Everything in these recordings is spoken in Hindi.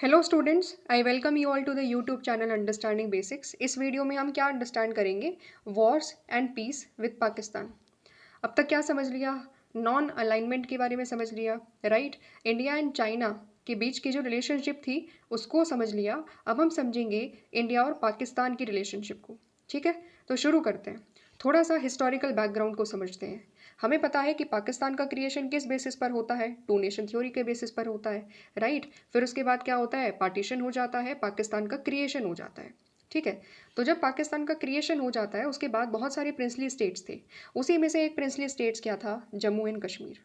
Hello students, I welcome you all to the YouTube channel understanding basics. इस वीडियो में हम क्या अंडरस्टैंड करेंगे? Wars and peace with Pakistan. अब तक क्या समझ लिया? नॉन अलाइनमेंट के बारे में समझ लिया, राइट? इंडिया एंड चाइना के बीच की जो रिलेशनशिप थी उसको समझ लिया। अब हम समझेंगे इंडिया और पाकिस्तान की रिलेशनशिप को। ठीक है, तो शुरू करते हैं। थोड़ा सा हिस्टोरिकल बैकग्राउंड को समझते हैं। हमें पता है कि पाकिस्तान का क्रिएशन किस बेसिस पर होता है? टू नेशन थ्योरी के बेसिस पर होता है, राइट? फिर उसके बाद क्या होता है? पार्टीशन हो जाता है, पाकिस्तान का क्रिएशन हो जाता है। ठीक है, तो जब पाकिस्तान का क्रिएशन हो जाता है उसके बाद बहुत सारे प्रिंसली स्टेट्स थे। उसी में से एक प्रिंसली स्टेट्स क्या था? जम्मू एंड कश्मीर।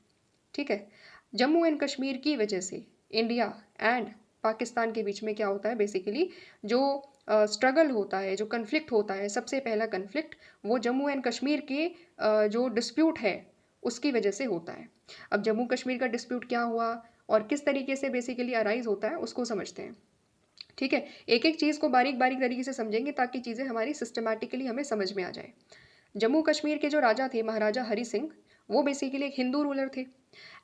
ठीक है, जम्मू एंड कश्मीर की वजह से इंडिया एंड पाकिस्तान के बीच में क्या होता है? बेसिकली जो स्ट्रगल होता है, जो कन्फ्लिक्ट होता है, सबसे पहला कन्फ्लिक्ट वो जम्मू एंड कश्मीर के जो डिस्प्यूट है उसकी वजह से होता है। अब जम्मू कश्मीर का डिस्प्यूट क्या हुआ और किस तरीके से बेसिकली अराइज होता है उसको समझते हैं। ठीक है, एक एक चीज़ को बारीक बारीक तरीके से समझेंगे ताकि चीज़ें हमारी सिस्टमैटिकली हमें समझ में आ जाए। जम्मू कश्मीर के जो राजा थे, महाराजा हरि सिंह, वो बेसिकली एक हिंदू रूलर थे।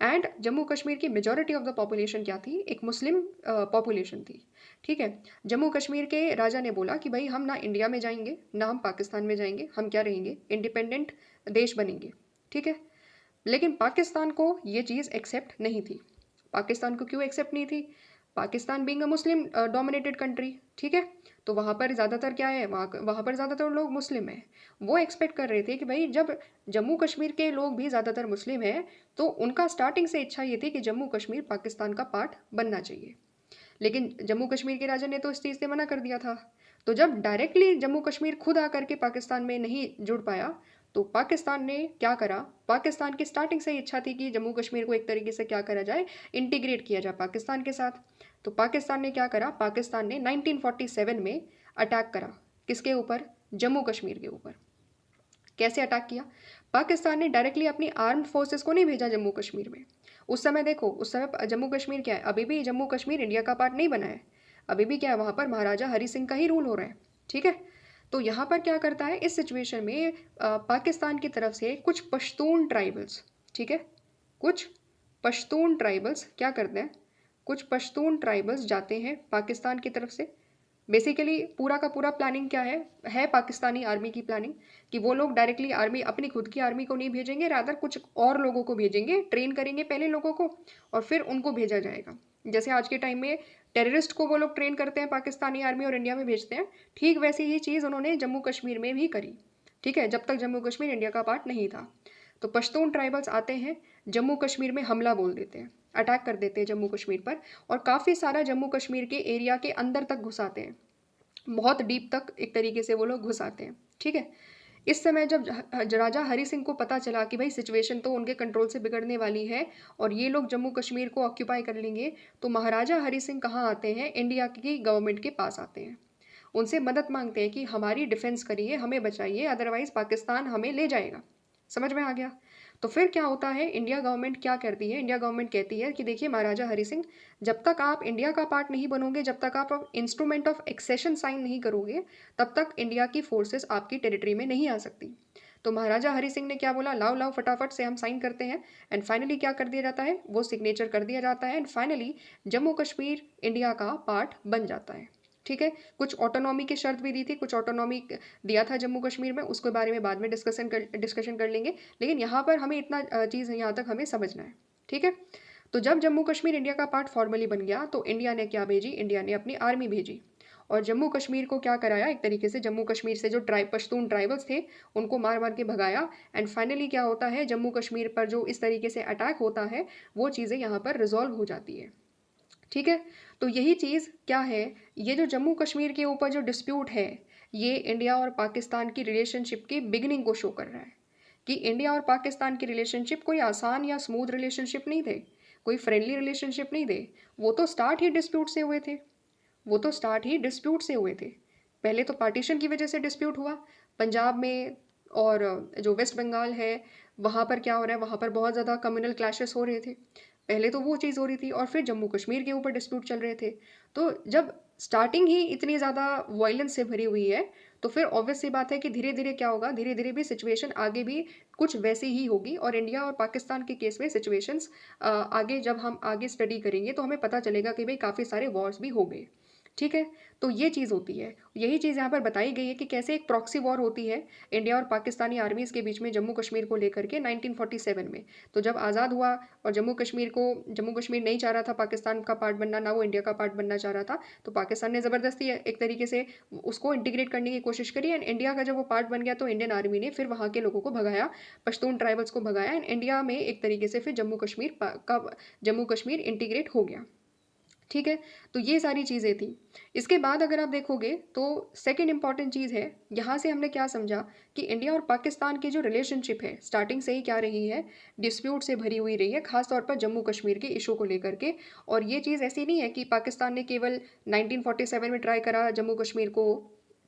एंड जम्मू कश्मीर की मेजॉरिटी ऑफ द पॉपुलेशन क्या थी? एक मुस्लिम पॉपुलेशन थी। ठीक है, जम्मू कश्मीर के राजा ने बोला कि भाई हम ना इंडिया में जाएंगे ना हम पाकिस्तान में जाएंगे, हम क्या रहेंगे? इंडिपेंडेंट देश बनेंगे। ठीक है, लेकिन पाकिस्तान को ये चीज़ एक्सेप्ट नहीं थी। पाकिस्तान को क्यों एक्सेप्ट नहीं थी? Pakistan being a Muslim dominated country. ठीक है, तो वहाँ पर ज़्यादातर क्या है? वहाँ वहाँ पर ज़्यादातर लोग मुस्लिम हैं। वो एक्सपेक्ट कर रहे थे कि भाई जब जम्मू कश्मीर के लोग भी ज़्यादातर मुस्लिम हैं तो उनका स्टार्टिंग से इच्छा ये थी कि जम्मू कश्मीर पाकिस्तान का पार्ट बनना चाहिए। लेकिन जम्मू कश्मीर के राजा ने तो इस चीज़ से मना कर दिया था। तो जब डायरेक्टली जम्मू कश्मीर खुद आकर के पाकिस्तान में नहीं जुड़ पाया तो पाकिस्तान ने क्या करा? पाकिस्तान की स्टार्टिंग से ही इच्छा थी कि जम्मू कश्मीर को एक तरीके से क्या करा जाए? इंटीग्रेट किया जाए पाकिस्तान के साथ। तो पाकिस्तान ने क्या करा? पाकिस्तान ने 1947 में अटैक करा। किसके ऊपर? जम्मू कश्मीर के ऊपर। कैसे अटैक किया? पाकिस्तान ने डायरेक्टली अपनी आर्म्ड फोर्सेस को नहीं भेजा जम्मू कश्मीर में। उस समय देखो, उस समय जम्मू कश्मीर क्या है? अभी भी जम्मू कश्मीर इंडिया का पार्ट नहीं बना है। अभी भी क्या है? वहाँ पर महाराजा हरि सिंह का ही रूल हो रहा है। ठीक है, तो यहाँ पर क्या करता है इस सिचुएशन में? पाकिस्तान की तरफ से कुछ पश्तून ट्राइबल्स, ठीक है, कुछ पश्तून ट्राइबल्स क्या करते हैं? कुछ पश्तून ट्राइबल्स जाते हैं पाकिस्तान की तरफ से। बेसिकली पूरा का पूरा प्लानिंग क्या है पाकिस्तानी आर्मी की प्लानिंग कि वो लोग डायरेक्टली आर्मी, अपनी खुद की आर्मी को नहीं भेजेंगे, रादर कुछ और लोगों को भेजेंगे, ट्रेन करेंगे पहले लोगों को और फिर उनको भेजा जाएगा। जैसे आज के टाइम में टेररिस्ट को वो लोग ट्रेन करते हैं पाकिस्तानी आर्मी और इंडिया में भेजते हैं, ठीक वैसी ही चीज़ उन्होंने जम्मू कश्मीर में भी करी। ठीक है, जब तक जम्मू कश्मीर इंडिया का पार्ट नहीं था। तो पश्तून ट्राइबल्स आते हैं, जम्मू कश्मीर में हमला बोल देते हैं, अटैक कर देते हैं जम्मू कश्मीर पर और काफ़ी सारा जम्मू कश्मीर के एरिया के अंदर तक घुसाते हैं। बहुत डीप तक एक तरीके से वो लोग घुस आते हैं। ठीक है, इस समय जब राजा हरि सिंह को पता चला कि भाई सिचुएशन तो उनके कंट्रोल से बिगड़ने वाली है और ये लोग जम्मू कश्मीर को ऑक्यूपाई कर लेंगे, तो महाराजा हरि सिंह कहाँ आते हैं? इंडिया की गवर्नमेंट के पास आते हैं। उनसे मदद मांगते हैं कि हमारी डिफेंस करिए, हमें बचाइए, अदरवाइज पाकिस्तान हमें ले जाएगा। समझ में आ गया? तो फिर क्या होता है? इंडिया गवर्नमेंट क्या करती है? इंडिया गवर्नमेंट कहती है कि देखिए महाराजा हरि सिंह, जब तक आप इंडिया का पार्ट नहीं बनोगे, जब तक आप इंस्ट्रूमेंट ऑफ एक्सेशन साइन नहीं करोगे, तब तक इंडिया की फोर्सेस आपकी टेरिटरी में नहीं आ सकती। तो महाराजा हरि सिंह ने क्या बोला? लाओ लाओ फटाफट से हम साइन करते हैं। एंड फाइनली क्या कर दिया जाता है? वो सिग्नेचर कर दिया जाता है and finally Jammu Kashmir India का पार्ट बन जाता है। ठीक है, कुछ ऑटोनॉमी की शर्त भी दी थी, कुछ ऑटोनॉमी दिया था जम्मू कश्मीर में, उसके बारे में बाद में डिस्कशन कर लेंगे। लेकिन यहाँ पर हमें इतना चीज़ यहाँ तक हमें समझना है। ठीक है, तो जब जम्मू कश्मीर इंडिया का पार्ट फॉर्मली बन गया तो इंडिया ने क्या भेजी? इंडिया ने अपनी आर्मी भेजी और जम्मू कश्मीर को क्या कराया? एक तरीके से जम्मू कश्मीर से जो पश्तून ट्राइबल्स थे उनको मार मार के भगाया। एंड फाइनली क्या होता है? जम्मू कश्मीर पर जो इस तरीके से अटैक होता है वो चीज़ें यहाँ पर रिजॉल्व हो जाती है। ठीक है, तो यही चीज़ क्या है? ये जो जम्मू कश्मीर के ऊपर जो डिस्प्यूट है, ये इंडिया और पाकिस्तान की रिलेशनशिप की बिगिनिंग को शो कर रहा है कि इंडिया और पाकिस्तान की रिलेशनशिप कोई आसान या स्मूथ रिलेशनशिप नहीं थे, कोई फ्रेंडली रिलेशनशिप नहीं थे। वो तो स्टार्ट ही डिस्प्यूट से हुए थे। वो तो स्टार्ट ही डिस्प्यूट से हुए थे। पहले तो पार्टीशन की वजह से डिस्प्यूट हुआ पंजाब में, और जो वेस्ट बंगाल है वहाँ पर क्या हो रहा है? वहाँ पर बहुत ज़्यादा कम्युनल क्लैशेस हो रहे थे। पहले तो वो चीज़ हो रही थी और फिर जम्मू कश्मीर के ऊपर डिस्प्यूट चल रहे थे। तो जब स्टार्टिंग ही इतनी ज़्यादा वायलेंस से भरी हुई है, तो फिर ऑब्वियस सी बात है कि धीरे-धीरे क्या होगा, धीरे-धीरे भी सिचुएशन आगे भी कुछ वैसी ही होगी और इंडिया और पाकिस्तान के केस में सिचुएशंस आगे जब हम आगे स्टडी करेंगे तो हमें पता चलेगा कि भई काफ़ी सारे वॉर्स भी हो गए। ठीक है? तो ये चीज़ होती है। यही चीज़ यहाँ पर बताई गई है कि कैसे एक प्रॉक्सी वॉर होती है इंडिया और पाकिस्तानी आर्मीज़ के बीच में जम्मू कश्मीर को लेकर के 1947 में। तो जब आज़ाद हुआ और जम्मू कश्मीर नहीं चाह रहा था पाकिस्तान का पार्ट बनना, ना वो इंडिया का पार्ट बनना चाह रहा था, तो पाकिस्तान ने ज़बरदस्ती एक तरीके से उसको इंटीग्रेट करने की कोशिश करी एंड इंडिया का जब वो पार्ट बन गया तो इंडियन आर्मी ने फिर वहाँ के लोगों को भगाया, पश्तून ट्राइबल्स को भगाया एंड इंडिया में एक तरीके से फिर जम्मू कश्मीर इंटीग्रेट हो गया। ठीक है? तो ये सारी चीज़ें थी। इसके बाद अगर आप देखोगे तो सेकंड इम्पॉर्टेंट चीज़ है, यहाँ से हमने क्या समझा कि इंडिया और पाकिस्तान की जो रिलेशनशिप है, स्टार्टिंग से ही क्या रही है, डिस्प्यूट से भरी हुई रही है, ख़ास तौर पर जम्मू कश्मीर के इश्यू को लेकर के। और ये चीज़ ऐसी नहीं है कि पाकिस्तान ने केवल 1947 में ट्राई करा जम्मू कश्मीर को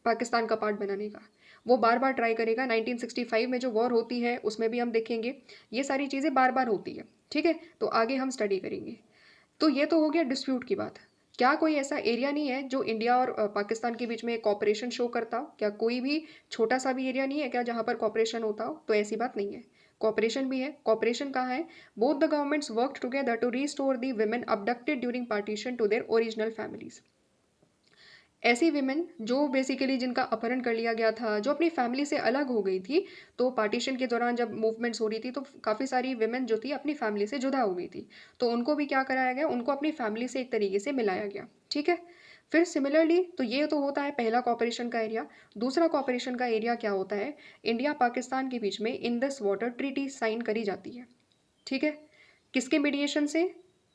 पाकिस्तान का पार्ट बनाने का। वो बार-बार ट्राई करेगा, 1965 में जो वॉर होती है, उसमें भी हम देखेंगे। ये सारी चीज़ें बार-बार होती है। ठीक है? तो आगे हम स्टडी करेंगे। तो ये तो हो गया डिस्प्यूट की बात। क्या कोई ऐसा एरिया नहीं है जो इंडिया और पाकिस्तान के बीच में कॉपरेशन शो करता हो? क्या कोई भी छोटा-सा भी एरिया नहीं है क्या जहाँ पर कॉपरेशन होता हो? तो ऐसी बात नहीं है। कॉपरेशन भी है। कॉपरेशन कहाँ है? Both the governments worked together to restore the women abducted during partition to their original families. ऐसी विमेन जो बेसिकली जिनका अपहरण कर लिया गया था, जो अपनी फैमिली से अलग हो गई थी, तो पार्टीशन के दौरान जब मूवमेंट्स हो रही थी, तो काफ़ी सारी विमेन जो थी अपनी फैमिली से जुदा हो गई थी। तो उनको भी क्या कराया गया, उनको अपनी फैमिली से एक तरीके से मिलाया गया। ठीक है? फिर सिमिलरली तो ये तो होता है पहला कॉपरेशन का एरिया। दूसरा कॉपरेशन का एरिया क्या होता है, इंडिया पाकिस्तान के बीच में इंडस वाटर ट्रीटी साइन करी जाती है। ठीक है? किसके मीडिएशन से?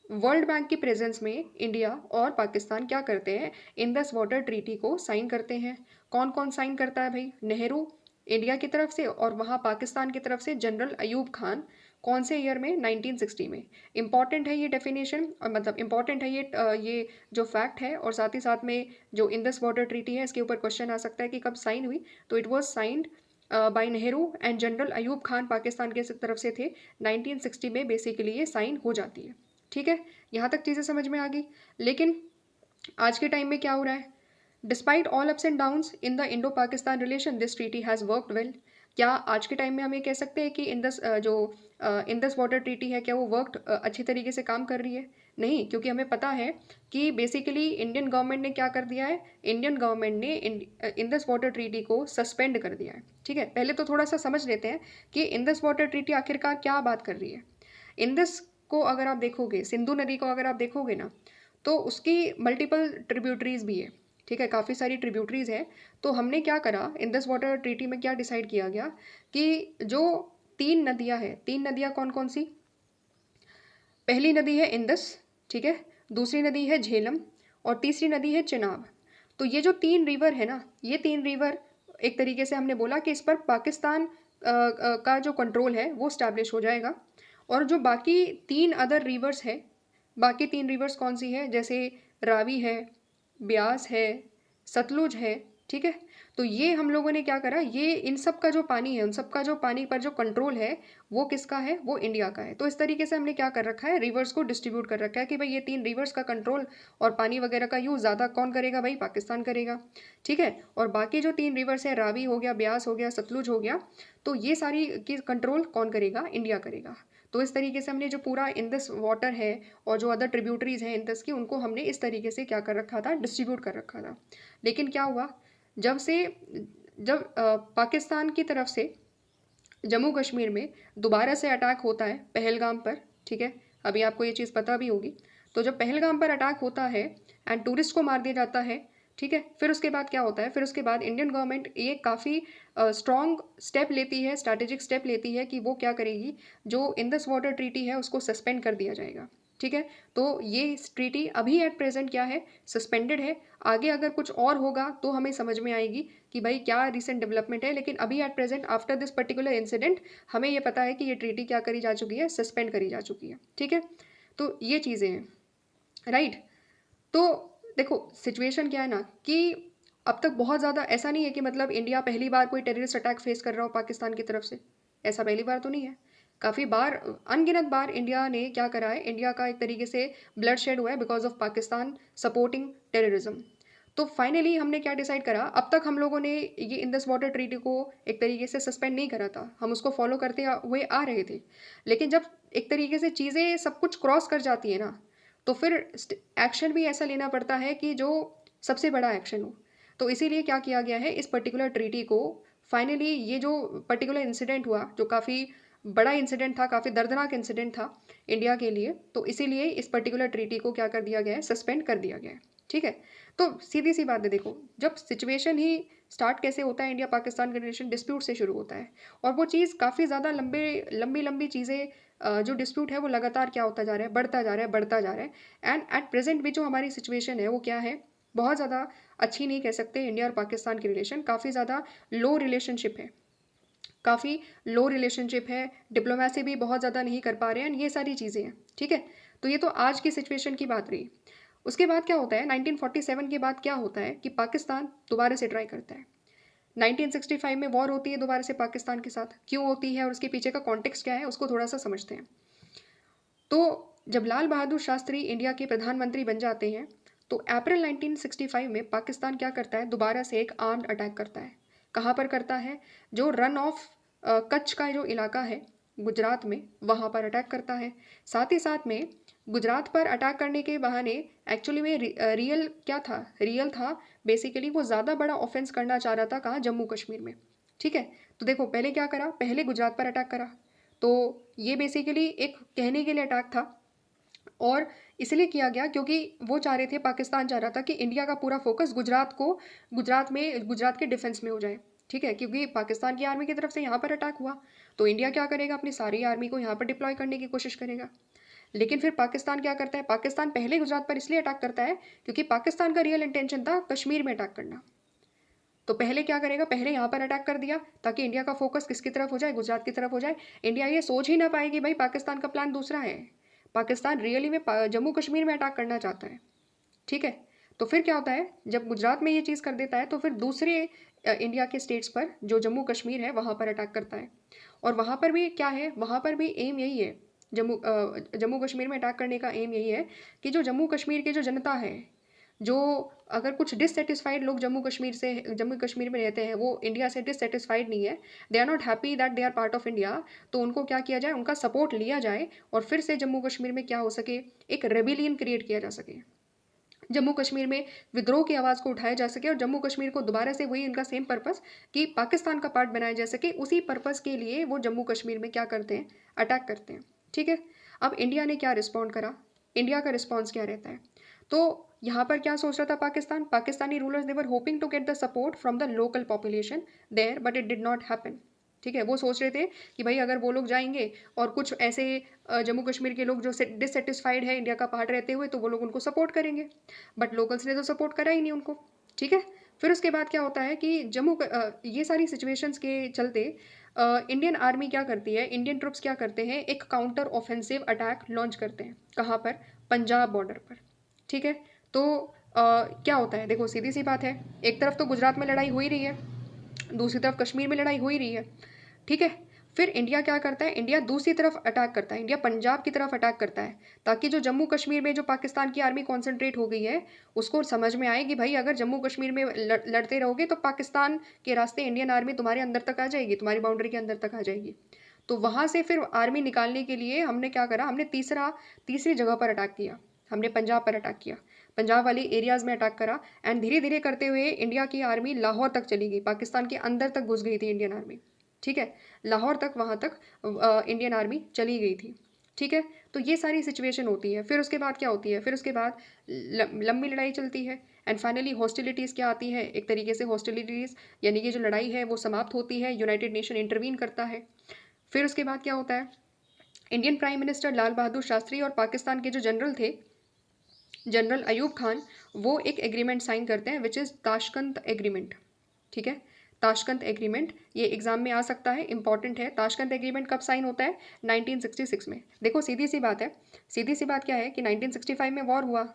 वर्ल्ड बैंक की प्रेजेंस में इंडिया और पाकिस्तान क्या करते हैं, इंडस वाटर ट्रीटी को साइन करते हैं। कौन कौन साइन करता है भाई? नेहरू इंडिया की तरफ से और वहाँ पाकिस्तान की तरफ से जनरल अयूब खान। कौन से ईयर में? 1960 में। इंपॉर्टेंट है ये डेफिनेशन और मतलब इंपॉर्टेंट है ये जो फैक्ट है और साथ ही साथ में जो इंडस वाटर ट्रीटी है इसके ऊपर क्वेश्चन आ सकता है कि कब साइन हुई। तो it was signed by Nehru and general Ayub Khan Pakistan के तरफ से थे। 1960 में बेसिकली ये साइन हो जाती है। ठीक है? यहाँ तक चीज़ें समझ में आ गई। लेकिन आज के टाइम में क्या हो रहा है? Despite all ups and downs in the Indo Pakistan relation this treaty has worked well. क्या आज के टाइम में हम ये कह सकते हैं कि इंडस वाटर ट्रीटी है क्या वो अच्छी तरीके से काम कर रही है? नहीं, क्योंकि हमें पता है कि बेसिकली इंडियन गवर्नमेंट ने क्या कर दिया है, इंडियन गवर्नमेंट ने इंडस वाटर ट्रीटी को सस्पेंड कर दिया है। ठीक है? पहले तो थोड़ा सा समझ लेते हैं कि इंडस वाटर ट्रीटी आखिरकार क्या बात कर रही है। इंडस को अगर आप देखोगे, सिंधु नदी को अगर आप देखोगे ना, तो उसकी मल्टीपल ट्रिब्यूटरीज भी है। ठीक है? काफ़ी सारी ट्रिब्यूटरीज है। तो हमने क्या करा, इंडस वाटर ट्रीटी में क्या डिसाइड किया गया कि जो 3 नदियाँ हैं, 3 नदियाँ कौन-कौन सी? पहली नदी है इंडस, ठीक है? दूसरी नदी है झेलम और तीसरी नदी है चिनाब। तो ये जो 3 रिवर है ना, ये 3 रिवर एक तरीके से हमने बोला कि इस पर पाकिस्तान का जो कंट्रोल है वो स्टैब्लिश हो जाएगा। और जो बाकी 3 अदर रिवर्स है, बाकी 3 रिवर्स कौन-सी है? जैसे रावी है, ब्यास है, सतलुज है, ठीक है? तो ये हम लोगों ने क्या करा, ये इन सब का जो पानी है, उन सब का जो पानी पर जो कंट्रोल है, वो किसका है? वो इंडिया का है। तो इस तरीके से हमने क्या कर रखा है, रिवर्स को डिस्ट्रीब्यूट कर रखा है कि भाई ये 3 रिवर्स का कंट्रोल और पानी वगैरह का यूज़ ज़्यादा कौन करेगा भाई? पाकिस्तान करेगा। ठीक है? और बाकी जो 3 रिवर्स है, रावी हो गया, ब्यास हो गया, सतलुज हो गया, तो ये सारी की कंट्रोल कौन करेगा? इंडिया करेगा। तो इस तरीके से हमने जो पूरा इंडस वाटर है और जो अदर ट्रिब्यूटरीज हैं इंडस की, उनको हमने इस तरीके से क्या कर रखा था? डिस्ट्रीब्यूट कर रखा था। लेकिन क्या हुआ, जब से जब पाकिस्तान की तरफ से जम्मू कश्मीर में दोबारा से अटैक होता है पहलगाम पर, ठीक है? अभी आपको ये चीज़ पता भी होगी। तो जब पहलगाम पर अटैक होता है एंड टूरिस्ट को मार दिया जाता है, ठीक है? फिर उसके बाद क्या होता है? फिर उसके बाद इंडियन गवर्नमेंट ये काफ़ी स्ट्रॉन्ग स्टेप लेती है, स्ट्रैटेजिक स्टेप लेती है कि वो क्या करेगी, जो इंडस वाटर ट्रीटी है उसको सस्पेंड कर दिया जाएगा। ठीक है? तो ये ट्रीटी अभी एट प्रेजेंट क्या है? सस्पेंडेड है। आगे अगर कुछ और होगा तो हमें समझ में आएगी कि भाई क्या रिसेंट डेवलपमेंट है, लेकिन अभी at present after this particular incident हमें ये पता है कि ये ट्रीटी क्या करी जा चुकी है? सस्पेंड करी जा चुकी है। ठीक है? तो ये चीज़ें हैं, राइट? तो देखो सिचुएशन क्या है ना कि अब तक बहुत ज़्यादा ऐसा नहीं है कि मतलब इंडिया पहली बार कोई टेररिस्ट अटैक फेस कर रहा हो पाकिस्तान की तरफ से। ऐसा पहली बार तो नहीं है। काफ़ी बार, अनगिनत बार इंडिया ने क्या करा है, इंडिया का एक तरीके से ब्लड शेड हुआ है because of Pakistan supporting terrorism. तो फाइनली हमने क्या डिसाइड करा, अब तक हम लोगों ने ये इंडस वाटर ट्रीटी को एक तरीके से सस्पेंड नहीं करा था, हम उसको फॉलो करते हुए आ रहे थे। लेकिन जब एक तरीके से चीज़ें सब कुछ क्रॉस कर जाती है ना, तो फिर एक्शन भी ऐसा लेना पड़ता है कि जो सबसे बड़ा एक्शन हो। तो इसीलिए क्या किया गया है, इस पर्टिकुलर ट्रीटी को फाइनली, ये जो पर्टिकुलर इंसिडेंट हुआ जो काफ़ी बड़ा इंसिडेंट था, काफ़ी दर्दनाक इंसिडेंट था इंडिया के लिए, तो इसीलिए इस पर्टिकुलर ट्रीटी को क्या कर दिया गया है, सस्पेंड कर दिया गया है। ठीक है। तो सीधी सी बात है, देखो जब सिचुएशन ही स्टार्ट कैसे होता है, इंडिया पाकिस्तान का रिलेशन डिस्प्यूट से शुरू होता है, और वो चीज़ काफ़ी ज़्यादा लंबी लंबी चीज़ें, जो डिस्प्यूट है वो लगातार क्या होता जा रहा है, बढ़ता जा रहा है, बढ़ता जा रहा है। एंड एट प्रेजेंट भी जो हमारी सिचुएशन है वो क्या है, बहुत ज़्यादा अच्छी नहीं कह सकते। इंडिया और पाकिस्तान की रिलेशन काफ़ी ज़्यादा लो रिलेशनशिप है, काफ़ी लो रिलेशनशिप है, डिप्लोमेसी भी बहुत ज़्यादा नहीं कर पा रहे हैं, ये सारी चीज़ें हैं। ठीक है। तो ये तो आज की सिचुएशन की बात रही। उसके बाद क्या होता है, 1947 के बाद क्या होता है कि पाकिस्तान दोबारा से ट्राई करता है। 1965 में वॉर होती है दोबारा से पाकिस्तान के साथ, क्यों होती है और उसके पीछे का कॉन्टेक्स्ट क्या है उसको थोड़ा सा समझते हैं। तो जब लाल बहादुर शास्त्री इंडिया के प्रधानमंत्री बन जाते हैं, तो अप्रैल 1965 में पाकिस्तान क्या करता है, दोबारा से एक आर्म्ड अटैक करता है। कहाँ पर करता है, जो रन ऑफ कच्छ का जो इलाका है गुजरात में, वहाँ पर अटैक करता है। साथ ही साथ में गुजरात पर अटैक करने के बहाने एक्चुअली में रियल क्या था, रियल था बेसिकली वो ज़्यादा बड़ा ऑफेंस करना चाह रहा था, कहाँ, जम्मू कश्मीर में। ठीक है। तो देखो पहले क्या करा, पहले गुजरात पर अटैक करा, तो ये बेसिकली एक कहने के लिए अटैक था, और इसलिए किया गया क्योंकि वो चाह रहे थे, पाकिस्तान चाह रहा था कि इंडिया का पूरा फोकस गुजरात के डिफेंस में हो जाए। ठीक है। क्योंकि पाकिस्तान की आर्मी की तरफ से यहाँ पर अटैक हुआ, तो इंडिया क्या करेगा, अपनी सारी आर्मी को यहाँ पर डिप्लॉय करने की कोशिश करेगा। लेकिन फिर पाकिस्तान क्या करता है, पाकिस्तान पहले गुजरात पर इसलिए अटैक करता है क्योंकि पाकिस्तान का रियल इंटेंशन था कश्मीर में अटैक करना। तो पहले क्या करेगा, पहले यहाँ पर अटैक कर दिया ताकि इंडिया का फोकस किसकी तरफ हो जाए, गुजरात की तरफ हो जाए। इंडिया ये सोच ही ना पाए कि भाई पाकिस्तान का प्लान दूसरा है, पाकिस्तान रियली में जम्मू कश्मीर में अटैक करना चाहता है। ठीक है। तो फिर क्या होता है, जब गुजरात में ये चीज़ कर देता है तो फिर दूसरे इंडिया के स्टेट्स पर, जो जम्मू कश्मीर है वहाँ पर अटैक करता है। और वहाँ पर भी क्या है, वहाँ पर भी एम यही है, जम्मू कश्मीर में अटैक करने का एम यही है कि जो जम्मू कश्मीर की जो जनता है, जो अगर कुछ डिससेटिस्फाइड लोग जम्मू कश्मीर में रहते हैं, वो इंडिया से डिससेटिस्फाइड नहीं है, they are not happy that they are part of India, तो उनको क्या किया जाए, उनका सपोर्ट लिया जाए, और फिर से जम्मू कश्मीर में क्या हो सके, एक रेबिलियन क्रिएट किया जा सके, जम्मू कश्मीर में विद्रोह की आवाज़ को उठाया जा सके, और जम्मू कश्मीर को दोबारा से वही इनका सेम पर्पस कि पाकिस्तान का पार्ट बनाया जा सके, उसी पर्पस के लिए वो जम्मू कश्मीर में क्या करते हैं, अटैक करते हैं। ठीक है। अब इंडिया ने क्या रिस्पॉन्ड करा, इंडिया का रिस्पॉन्स क्या रहता है, तो यहाँ पर क्या सोच रहा था Pakistan, Pakistani rulers they were hoping to get the support from the local population there, but it did not happen. ठीक है। वो सोच रहे थे कि भाई अगर वो लोग जाएंगे और कुछ ऐसे जम्मू कश्मीर के लोग जो डिससेटिस्फाइड है इंडिया का पार्ट रहते हुए, तो वो लोग उनको सपोर्ट करेंगे, बट लोकल्स ने तो सपोर्ट करा ही नहीं उनको। ठीक है। फिर उसके बाद क्या होता है कि ये सारी सिचुएशंस के चलते इंडियन आर्मी क्या करती है, इंडियन ट्रुप्स क्या करते हैं, एक काउंटर ऑफेंसिव अटैक लॉन्च करते हैं, कहाँ पर, पंजाब बॉर्डर पर। ठीक है। तो क्या होता है, देखो सीधी सी बात है, एक तरफ तो गुजरात में लड़ाई हो ही रही है, दूसरी तरफ कश्मीर में लड़ाई हो ही रही है। ठीक है। फिर इंडिया क्या करता है, इंडिया दूसरी तरफ अटैक करता है, इंडिया पंजाब की तरफ अटैक करता है, ताकि जो जम्मू कश्मीर में जो पाकिस्तान की आर्मी कॉन्सेंट्रेट हो गई है, उसको समझ में आए कि भाई अगर जम्मू कश्मीर में लड़ते रहोगे तो पाकिस्तान के रास्ते इंडियन आर्मी तुम्हारे अंदर तक आ जाएगी, तुम्हारी बाउंड्री के अंदर तक आ जाएगी। तो वहाँ से फिर आर्मी निकालने के लिए हमने क्या करा, हमने तीसरी जगह पर अटैक किया, हमने पंजाब पर अटैक किया, पंजाब वाली एरियाज़ में अटैक करा। एंड धीरे धीरे करते हुए इंडिया की आर्मी लाहौर तक चली गई, पाकिस्तान के अंदर तक घुस गई थी इंडियन आर्मी। ठीक है। लाहौर तक, वहाँ तक इंडियन आर्मी चली गई थी। ठीक है। तो ये सारी सिचुएशन होती है। फिर उसके बाद क्या होती है, फिर उसके बाद लंबी लड़ाई चलती है, एंड फाइनली हॉस्टिलिटीज़ क्या आती है, एक तरीके से हॉस्टिलिटीज़ यानी कि जो लड़ाई है वो समाप्त होती है, यूनाइटेड नेशन इंटरवीन करता है। फिर उसके बाद क्या होता है, Indian prime minister Lal Bahadur Shastri और पाकिस्तान के जो जनरल थे, जनरल अयूब खान, वो एक एग्रीमेंट साइन करते हैं, विच इज़ ताशकंद एग्रीमेंट। ठीक है। ताशकंद एग्रीमेंट, ये एग्जाम में आ सकता है, इंपॉर्टेंट है। ताशकंद एग्रीमेंट कब साइन होता है, 1966 में। देखो सीधी सी बात है, सीधी सी बात क्या है कि 1965 में वॉर हुआ,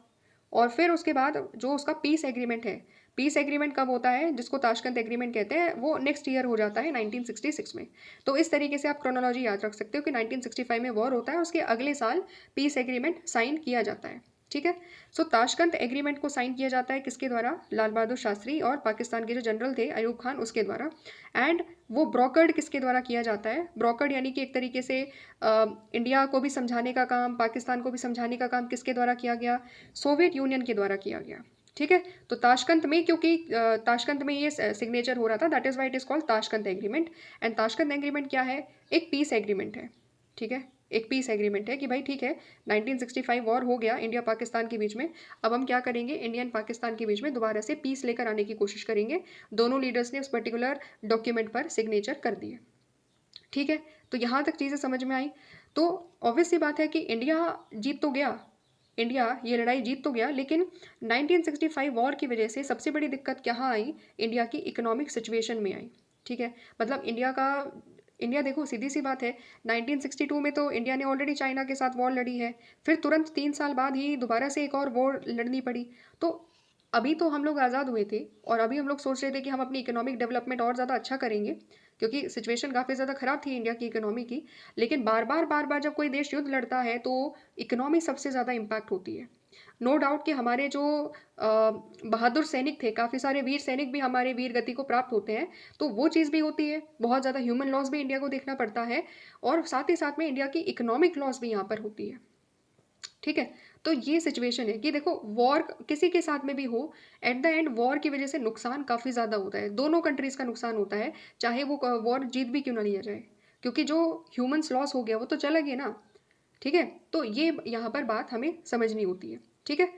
और फिर उसके बाद जो उसका पीस एग्रीमेंट है, पीस एग्रीमेंट कब होता है, जिसको ताशकंद एग्रीमेंट कहते हैं, वो नेक्स्ट ईयर हो जाता है 1966 में। तो इस तरीके से आप क्रोनोलॉजी याद रख सकते हो कि 1965 में वॉर होता है, उसके अगले साल पीस एग्रीमेंट साइन किया जाता है। ठीक है। सो ताशकंद एग्रीमेंट को साइन किया जाता है किसके द्वारा? लाल बहादुर शास्त्री और पाकिस्तान के जो जनरल थे अयूब खान उसके द्वारा। एंड वो ब्रोकर्ड किसके द्वारा किया जाता है? ब्रोकर्ड यानी कि एक तरीके से इंडिया को भी समझाने का काम, पाकिस्तान को भी समझाने का काम किसके द्वारा किया गया? सोवियत यूनियन के द्वारा किया गया। ठीक है। तो ताशकंद में, क्योंकि ताशकंद में ये सिग्नेचर हो रहा था, that is why it is called Tashkent agreement. And Tashkent agreement क्या है? एक पीस एग्रीमेंट है। ठीक है, एक पीस एग्रीमेंट है कि भाई ठीक है, 1965 वॉर हो गया इंडिया पाकिस्तान के बीच में, अब हम क्या करेंगे, इंडिया एंड पाकिस्तान के बीच में दोबारा से पीस लेकर आने की कोशिश करेंगे। दोनों लीडर्स ने उस पर्टिकुलर डॉक्यूमेंट पर सिग्नेचर कर दिए। ठीक है, तो यहाँ तक चीज़ें समझ में आई। तो ऑब्वियस सी बात है कि इंडिया जीत तो गया, इंडिया ये लड़ाई जीत तो गया, लेकिन 1965 वॉर की वजह से सबसे बड़ी दिक्कत कहाँ आई? इंडिया की इकोनॉमिक सिचुएशन में आई। ठीक है, मतलब इंडिया देखो, सीधी सी बात है, 1962 में तो इंडिया ने ऑलरेडी चाइना के साथ वॉर लड़ी है, फिर तुरंत 3 साल बाद ही दोबारा से एक और वॉर लड़नी पड़ी। तो अभी तो हम लोग आज़ाद हुए थे और अभी हम लोग सोच रहे थे कि हम अपनी इकोनॉमिक डेवलपमेंट और ज़्यादा अच्छा करेंगे, क्योंकि सिचुएशन काफ़ी ज़्यादा ख़राब थी इंडिया की इकोनॉमी की। लेकिन बार बार जब कोई देश युद्ध लड़ता है तो इकोनॉमी सबसे ज़्यादा इम्पैक्ट होती है। नो डाउट कि हमारे जो बहादुर सैनिक थे, काफ़ी सारे वीर सैनिक भी हमारे वीर गति को प्राप्त होते हैं, तो वो चीज़ भी होती है। बहुत ज़्यादा ह्यूमन लॉस भी इंडिया को देखना पड़ता है, और साथ ही साथ में इंडिया की इकोनॉमिक लॉस भी यहाँ पर होती है। ठीक है, तो ये सिचुएशन है कि देखो, वॉर किसी के साथ में भी हो, एट द एंड वॉर की वजह से नुकसान काफ़ी ज़्यादा होता है, दोनों कंट्रीज़ का नुकसान होता है, चाहे वो वॉर जीत भी क्यों ना लिया जाए, क्योंकि जो ह्यूमन्स लॉस हो गया वो तो चला गया ना। ठीक है, तो ये यहाँ पर बात हमें समझनी होती है। ठीक है,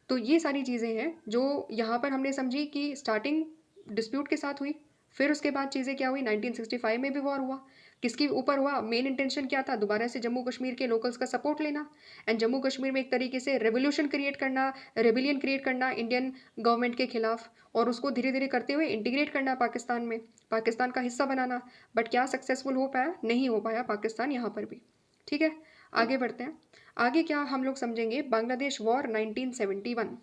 तो ये सारी चीज़ें हैं जो यहाँ पर हमने समझी कि स्टार्टिंग डिस्प्यूट के साथ हुई, फिर उसके बाद चीज़ें क्या हुई, 1965 में भी वॉर हुआ। किसके ऊपर हुआ? मेन इंटेंशन क्या था? दोबारा से जम्मू कश्मीर के लोकल्स का सपोर्ट लेना, एंड जम्मू कश्मीर में एक तरीके से रेवोल्यूशन क्रिएट करना, रेबिलियन क्रिएट करना इंडियन गवर्नमेंट के खिलाफ, और उसको धीरे धीरे करते हुए इंटीग्रेट करना पाकिस्तान में, पाकिस्तान का हिस्सा बनाना। बट क्या सक्सेसफुल हो पाया? नहीं हो पाया पाकिस्तान यहाँ पर भी। ठीक है, आगे बढ़ते हैं। आगे क्या हम लोग समझेंगे? बांग्लादेश वॉर 1971।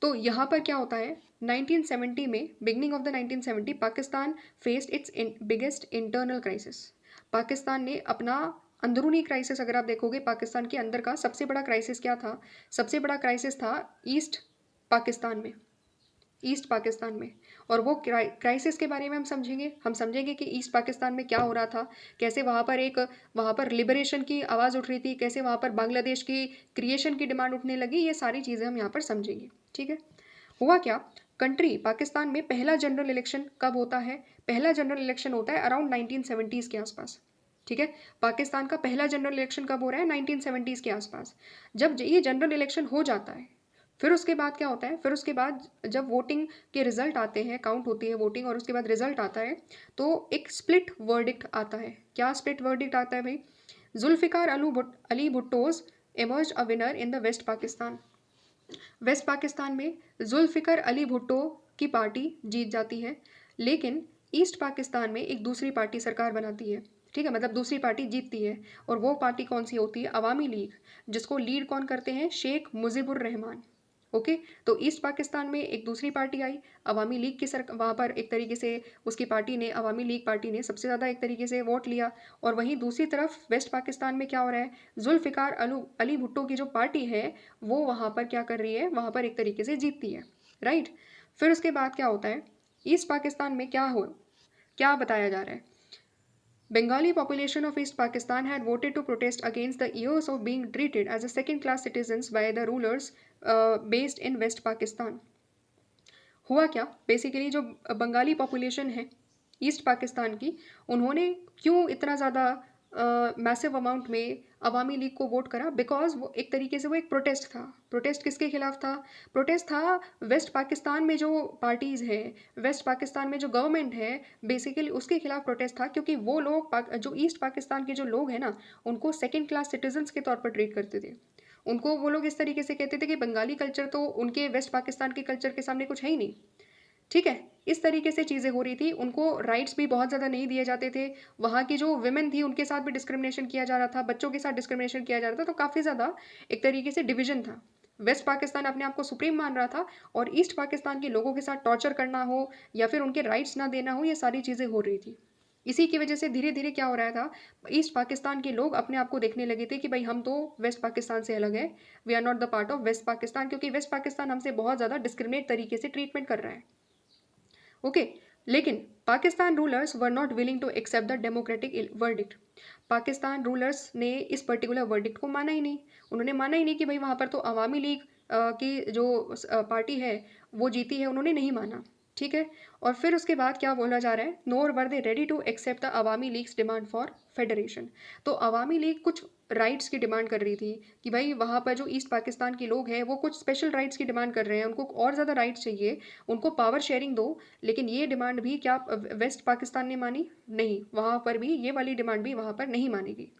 तो यहाँ पर क्या होता है, 1970 में, beginning of the 1970, Pakistan faced it's biggest internal crisis. Pakistan ने अपना अंदरूनी क्राइसिस, अगर आप देखोगे पाकिस्तान के अंदर का सबसे बड़ा क्राइसिस क्या था? सबसे बड़ा क्राइसिस था ईस्ट पाकिस्तान में, ईस्ट पाकिस्तान में। और वो क्राइसिस के बारे में हम समझेंगे कि ईस्ट पाकिस्तान में क्या हो रहा था, कैसे वहाँ पर लिबरेशन की आवाज़ उठ रही थी, कैसे वहाँ पर बांग्लादेश की क्रिएशन की डिमांड उठने लगी, ये सारी चीज़ें हम यहाँ पर समझेंगे। ठीक है, हुआ क्या, कंट्री पाकिस्तान में पहला जनरल इलेक्शन कब होता है? पहला जनरल इलेक्शन होता है अराउंड 1970s के आसपास। ठीक है, पाकिस्तान का पहला जनरल इलेक्शन कब हो रहा है? 1970s के आसपास। जब ये जनरल इलेक्शन हो जाता है, फिर उसके बाद क्या होता है, फिर उसके बाद जब वोटिंग के रिजल्ट आते हैं, काउंट होती है वोटिंग, और उसके बाद रिजल्ट आता है, तो एक स्प्लिट वर्डिक्ट आता है। क्या स्प्लिट वर्डिक्ट आता है भाई? Zulfikar Ali Bhutto's emerge a winner in the West Pakistan. West Pakistan में जुल्फिकार अली भुट्टो की पार्टी जीत जाती है, लेकिन ईस्ट पाकिस्तान में एक दूसरी पार्टी सरकार बनाती है। ठीक है, मतलब दूसरी पार्टी जीतती है, और वो पार्टी कौन सी होती है? अवामी लीग, जिसको लीड कौन करते हैं? शेख मुजीबुर रहमान। ओके, तो ईस्ट पाकिस्तान में एक दूसरी पार्टी आई, अवामी लीग की वहाँ पर एक तरीके से उसकी पार्टी ने, अवामी लीग पार्टी ने सबसे ज़्यादा एक तरीके से वोट लिया। और वहीं दूसरी तरफ वेस्ट पाकिस्तान में क्या हो रहा है? जुल्फिकार अली भुट्टो की जो पार्टी है वो वहाँ पर क्या कर रही है? वहाँ पर एक तरीके से जीतती है, राइट। फिर उसके बाद क्या होता है? ईस्ट पाकिस्तान में क्या बताया जा रहा है? Bengali population of East Pakistan had voted to protest against the years of being treated as a second-class citizens by the rulers based in West Pakistan. हुआ क्या? बेसिकली जो बंगाली पॉपुलेशन है ईस्ट पाकिस्तान की, उन्होंने क्यों इतना ज़्यादा मैसिव अमाउंट में अवामी लीग को वोट करा? बिकॉज वो एक तरीके से वो एक प्रोटेस्ट था। प्रोटेस्ट किसके खिलाफ था? प्रोटेस्ट था वेस्ट पाकिस्तान में जो पार्टीज़ हैं, वेस्ट पाकिस्तान में जो गवर्नमेंट है, बेसिकली उसके खिलाफ प्रोटेस्ट था, क्योंकि वो लोग जो ईस्ट पाकिस्तान के जो लोग हैं ना, उनको सेकेंड क्लास सिटीजन्स के तौर पर ट्रीट करते थे। उनको वो लोग इस तरीके से कहते थे कि बंगाली कल्चर तो उनके वेस्ट पाकिस्तान के कल्चर के सामने कुछ है ही नहीं। ठीक है, इस तरीके से चीज़ें हो रही थी, उनको राइट्स भी बहुत ज़्यादा नहीं दिए जाते थे। वहाँ की जो विमेन थी उनके साथ भी डिस्क्रिमिनेशन किया जा रहा था, बच्चों के साथ डिस्क्रिमिनेशन किया जा रहा था, तो काफ़ी ज़्यादा एक तरीके से डिवीजन था। वेस्ट पाकिस्तान अपने आप को सुप्रीम मान रहा था, और ईस्ट पाकिस्तान के लोगों के साथ टॉर्चर करना हो या फिर उनके राइट्स ना देना हो, ये सारी चीज़ें हो रही थी। इसी की वजह से धीरे धीरे क्या हो रहा था, ईस्ट पाकिस्तान के लोग अपने आप को देखने लगे थे कि भाई हम तो वेस्ट पाकिस्तान से अलग है, we are not the part of West Pakistan, क्योंकि वेस्ट पाकिस्तान हमसे बहुत ज़्यादा डिस्क्रिमिनेट तरीके से ट्रीटमेंट कर रहा है। ओके, लेकिन Pakistan rulers were not willing to accept the democratic verdict. Pakistan rulers ने इस पर्टिकुलर वर्डिक्ट को माना ही नहीं। उन्होंने माना ही नहीं कि भाई वहाँ पर तो अवामी लीग की जो पार्टी है वो जीती है, उन्होंने नहीं माना। ठीक है, और फिर उसके बाद क्या बोला जा रहा है, nor were they ready to accept the Awami League's demand for federation. तो अवामी लीग कुछ राइट्स की डिमांड कर रही थी कि भाई वहाँ पर जो ईस्ट पाकिस्तान के लोग हैं वो कुछ स्पेशल राइट्स की डिमांड कर रहे हैं, उनको और ज़्यादा राइट्स चाहिए, उनको पावर शेयरिंग दो। लेकिन ये डिमांड भी क्या वेस्ट पाकिस्तान ने मानी? नहीं, वहाँ पर भी ये वाली डिमांड भी वहाँ पर नहीं मानेगी।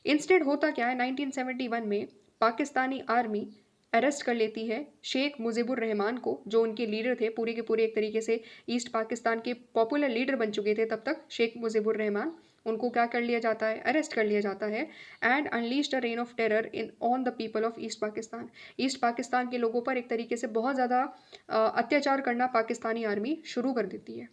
इंस्टेड होता क्या है, 1971 में पाकिस्तानी आर्मी अरेस्ट कर लेती है शेख मुजीबुर रहमान को, जो उनके लीडर थे, पूरे के पूरे एक तरीके से ईस्ट पाकिस्तान के पॉपुलर लीडर बन चुके थे तब तक शेख मुजीबुर रहमान। उनको क्या कर लिया जाता है, अरेस्ट कर लिया जाता है, and unleashed a reign of terror in on the people of East Pakistan. East Pakistan के लोगों पर एक तरीके से बहुत ज़्यादा अत्याचार करना पाकिस्तानी आर्मी शुरू कर देती है।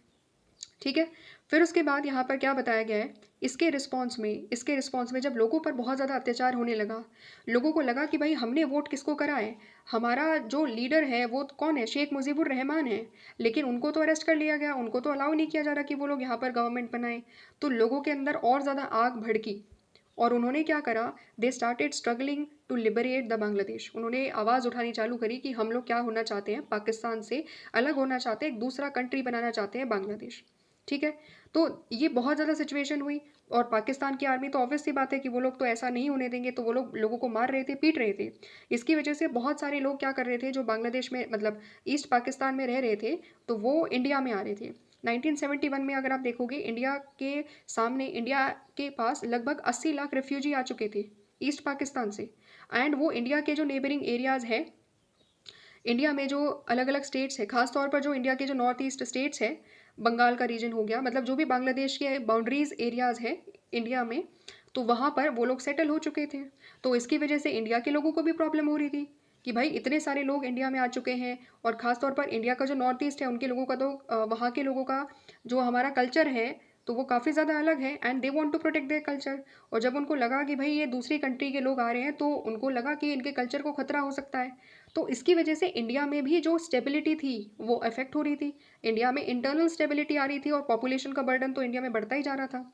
ठीक है, फिर उसके बाद यहाँ पर क्या बताया गया है, इसके रिस्पॉन्स में जब लोगों पर बहुत ज़्यादा अत्याचार होने लगा, लोगों को लगा कि भाई हमने वोट किसको करा है, हमारा जो लीडर है वो कौन है, शेख मुजीबुर रहमान है, लेकिन उनको तो अरेस्ट कर लिया गया, उनको तो अलाउ नहीं किया जा रहा कि वो लोग यहाँ पर गवर्नमेंट बनाए। तो लोगों के अंदर और ज़्यादा आग भड़की और उन्होंने क्या करा, they started struggling to liberate the Bangladesh. उन्होंने आवाज़ उठानी चालू करी कि हम लोग क्या होना चाहते हैं, पाकिस्तान से अलग होना चाहते हैं, एक दूसरा कंट्री बनाना चाहते हैं, बांग्लादेश। ठीक है, तो ये बहुत ज़्यादा सिचुएशन हुई और पाकिस्तान की आर्मी तो ऑब्वियस सी बात है कि वो लोग तो ऐसा नहीं होने देंगे, तो वो लोग लोगों को मार रहे थे, पीट रहे थे। इसकी वजह से बहुत सारे लोग क्या कर रहे थे, जो बांग्लादेश में मतलब ईस्ट पाकिस्तान में रह रहे थे, तो वो इंडिया में आ रहे थे। 1971 में अगर आप देखोगे, इंडिया के पास लगभग 80 लाख रेफ्यूजी आ चुके थे ईस्ट पाकिस्तान से। एंड वो इंडिया के जो नेबरिंग एरियाज़ है, इंडिया में जो अलग अलग स्टेट्स है, खास तौर पर जो इंडिया के जो नॉर्थ ईस्ट स्टेट्स है, बंगाल का रीजन हो गया, मतलब जो भी बांग्लादेश के बाउंड्रीज एरियाज़ है इंडिया में, तो वहाँ पर वो लोग सेटल हो चुके थे। तो इसकी वजह से इंडिया के लोगों को भी प्रॉब्लम हो रही थी कि भाई इतने सारे लोग इंडिया में आ चुके हैं, और ख़ास तौर पर इंडिया का जो नॉर्थ ईस्ट है उनके लोगों का तो वहाँ के लोगों का जो हमारा कल्चर है तो वो काफ़ी ज़्यादा अलग है, and they want to protect their culture. और जब उनको लगा कि भाई ये दूसरी कंट्री के लोग आ रहे हैं, तो उनको लगा कि इनके कल्चर को खतरा हो सकता है। तो इसकी वजह से इंडिया में भी जो स्टेबिलिटी थी वो अफेक्ट हो रही थी। इंडिया में इंटरनल स्टेबिलिटी आ रही थी और पॉपुलेशन का बर्डन तो इंडिया में बढ़ता ही जा रहा था।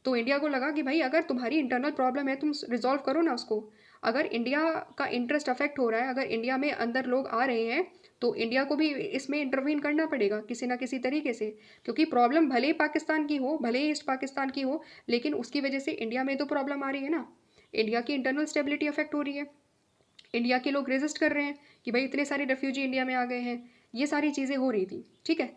तो इंडिया को लगा कि भाई अगर तुम्हारी इंटरनल प्रॉब्लम है, तुम रिजॉल्व करो ना उसको। अगर इंडिया का इंटरेस्ट अफेक्ट हो रहा है, अगर इंडिया में अंदर लोग आ रहे हैं, तो इंडिया को भी इसमें इंटरवीन करना पड़ेगा किसी ना किसी तरीके से, क्योंकि प्रॉब्लम भले ही पाकिस्तान की हो, भले ही ईस्ट पाकिस्तान की हो, लेकिन उसकी वजह से इंडिया में तो प्रॉब्लम आ रही है ना। इंडिया की इंटरनल स्टेबिलिटी अफेक्ट हो रही है, इंडिया के लोग रेजिस्ट कर रहे हैं कि भाई इतने सारे रेफ्यूजी इंडिया में आ गए हैं, ये सारी चीज़ें हो रही थी। ठीक है,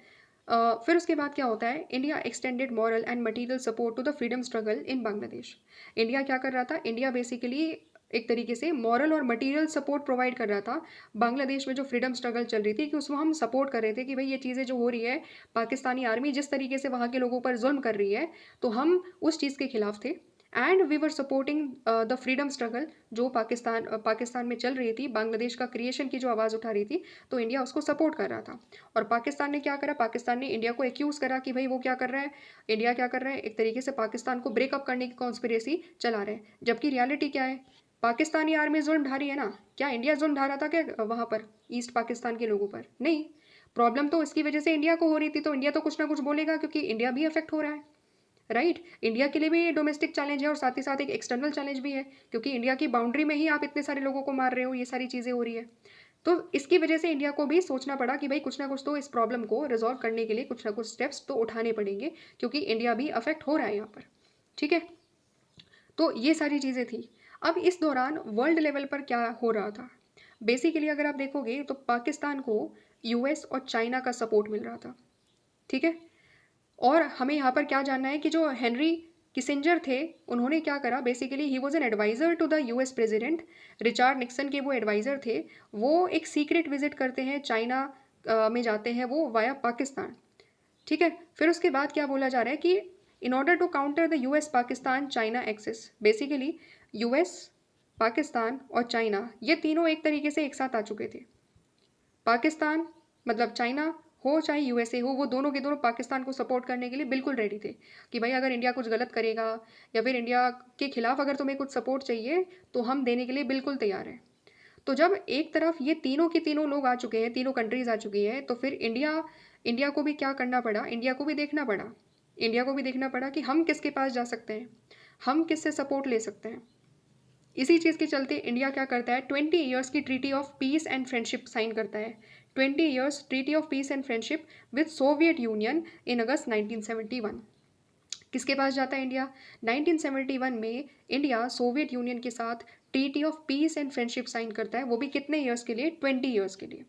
फिर उसके बाद क्या होता है, India extended moral and material support to the freedom struggle in Bangladesh. India क्या कर रहा था, इंडिया बेसिकली एक तरीके से मॉरल और मटेरियल सपोर्ट प्रोवाइड कर रहा था बांग्लादेश में जो फ्रीडम स्ट्रगल चल रही थी, कि उसमें हम सपोर्ट कर रहे थे कि भाई ये चीज़ें जो हो रही है, पाकिस्तानी आर्मी जिस तरीके से वहाँ के लोगों पर जुल्म कर रही है, तो हम उस चीज़ के खिलाफ थे। And we were supporting the freedom struggle जो पाकिस्तान में चल रही थी, बांग्लादेश का क्रिएशन की जो आवाज़ उठा रही थी, तो इंडिया उसको सपोर्ट कर रहा था। और पाकिस्तान ने क्या करा, पाकिस्तान ने इंडिया को एक्यूज़ करा कि भाई वो क्या कर रहा है, इंडिया क्या कर रहा है, एक तरीके से पाकिस्तान को ब्रेकअप करने की कॉन्स्पिरेसी चला रहे हैं। जबकि रियलिटी क्या है, पाकिस्तानी आर्मी जुल्म ढा रही है ना, क्या इंडिया जुल्म ढा रहा था क्या वहाँ पर ईस्ट पाकिस्तान के लोगों पर? नहीं। प्रॉब्लम तो इसकी वजह से इंडिया को हो रही थी, तो इंडिया तो कुछ ना कुछ बोलेगा, क्योंकि इंडिया भी अफेक्ट हो रहा है। राइट, इंडिया के लिए भी ये डोमेस्टिक चैलेंज है और साथ ही साथ एक एक्सटर्नल चैलेंज भी है, क्योंकि इंडिया की बाउंड्री में ही आप इतने सारे लोगों को मार रहे हो, ये सारी चीज़ें हो रही है। तो इसकी वजह से इंडिया को भी सोचना पड़ा कि भाई कुछ ना कुछ तो इस प्रॉब्लम को रिजॉल्व करने के लिए कुछ ना कुछ स्टेप्स तो उठाने पड़ेंगे, क्योंकि इंडिया भी अफेक्ट हो रहा है यहाँ पर। ठीक है, तो ये सारी चीज़ें थी। अब इस दौरान वर्ल्ड लेवल पर क्या हो रहा था, बेसिकली अगर आप देखोगे तो पाकिस्तान को यूएस और चाइना का सपोर्ट मिल रहा था। ठीक है, और हमें यहाँ पर क्या जानना है कि जो हेनरी किसिंजर थे, उन्होंने क्या करा, basically he was an advisor to the US president Richard Nixon के, वो एडवाइज़र थे। वो एक सीक्रेट विजिट करते हैं चाइना में जाते हैं वो वाया पाकिस्तान। ठीक है, फिर उसके बाद क्या बोला जा रहा है कि in order to counter the US Pakistan China axis, basically US, Pakistan और चाइना, ये तीनों एक तरीके से एक साथ आ चुके थे। पाकिस्तान मतलब चाइना हो चाहे यूएसए हो, वो दोनों के दोनों पाकिस्तान को सपोर्ट करने के लिए बिल्कुल रेडी थे कि भाई अगर इंडिया कुछ गलत करेगा या फिर इंडिया के खिलाफ अगर तुम्हें कुछ सपोर्ट चाहिए तो हम देने के लिए बिल्कुल तैयार हैं। तो जब एक तरफ ये तीनों के तीनों लोग आ चुके हैं, तीनों कंट्रीज आ चुकी हैं, तो फिर इंडिया इंडिया को भी क्या करना पड़ा, इंडिया को भी देखना पड़ा, इंडिया को भी देखना पड़ा कि हम किसके पास जा सकते हैं, हम किससे सपोर्ट ले सकते हैं। इसी चीज़ के चलते इंडिया क्या करता है, 20 ईयर्स की treaty of peace and friendship sign करता है। 20 years treaty of peace and friendship with Soviet Union in August 1971। किसके पास जाता है इंडिया, 1971 में इंडिया सोवियत यूनियन के साथ treaty of peace and friendship sign करता है, वो भी कितने ईयर्स के लिए, 20 ईयर्स के लिए।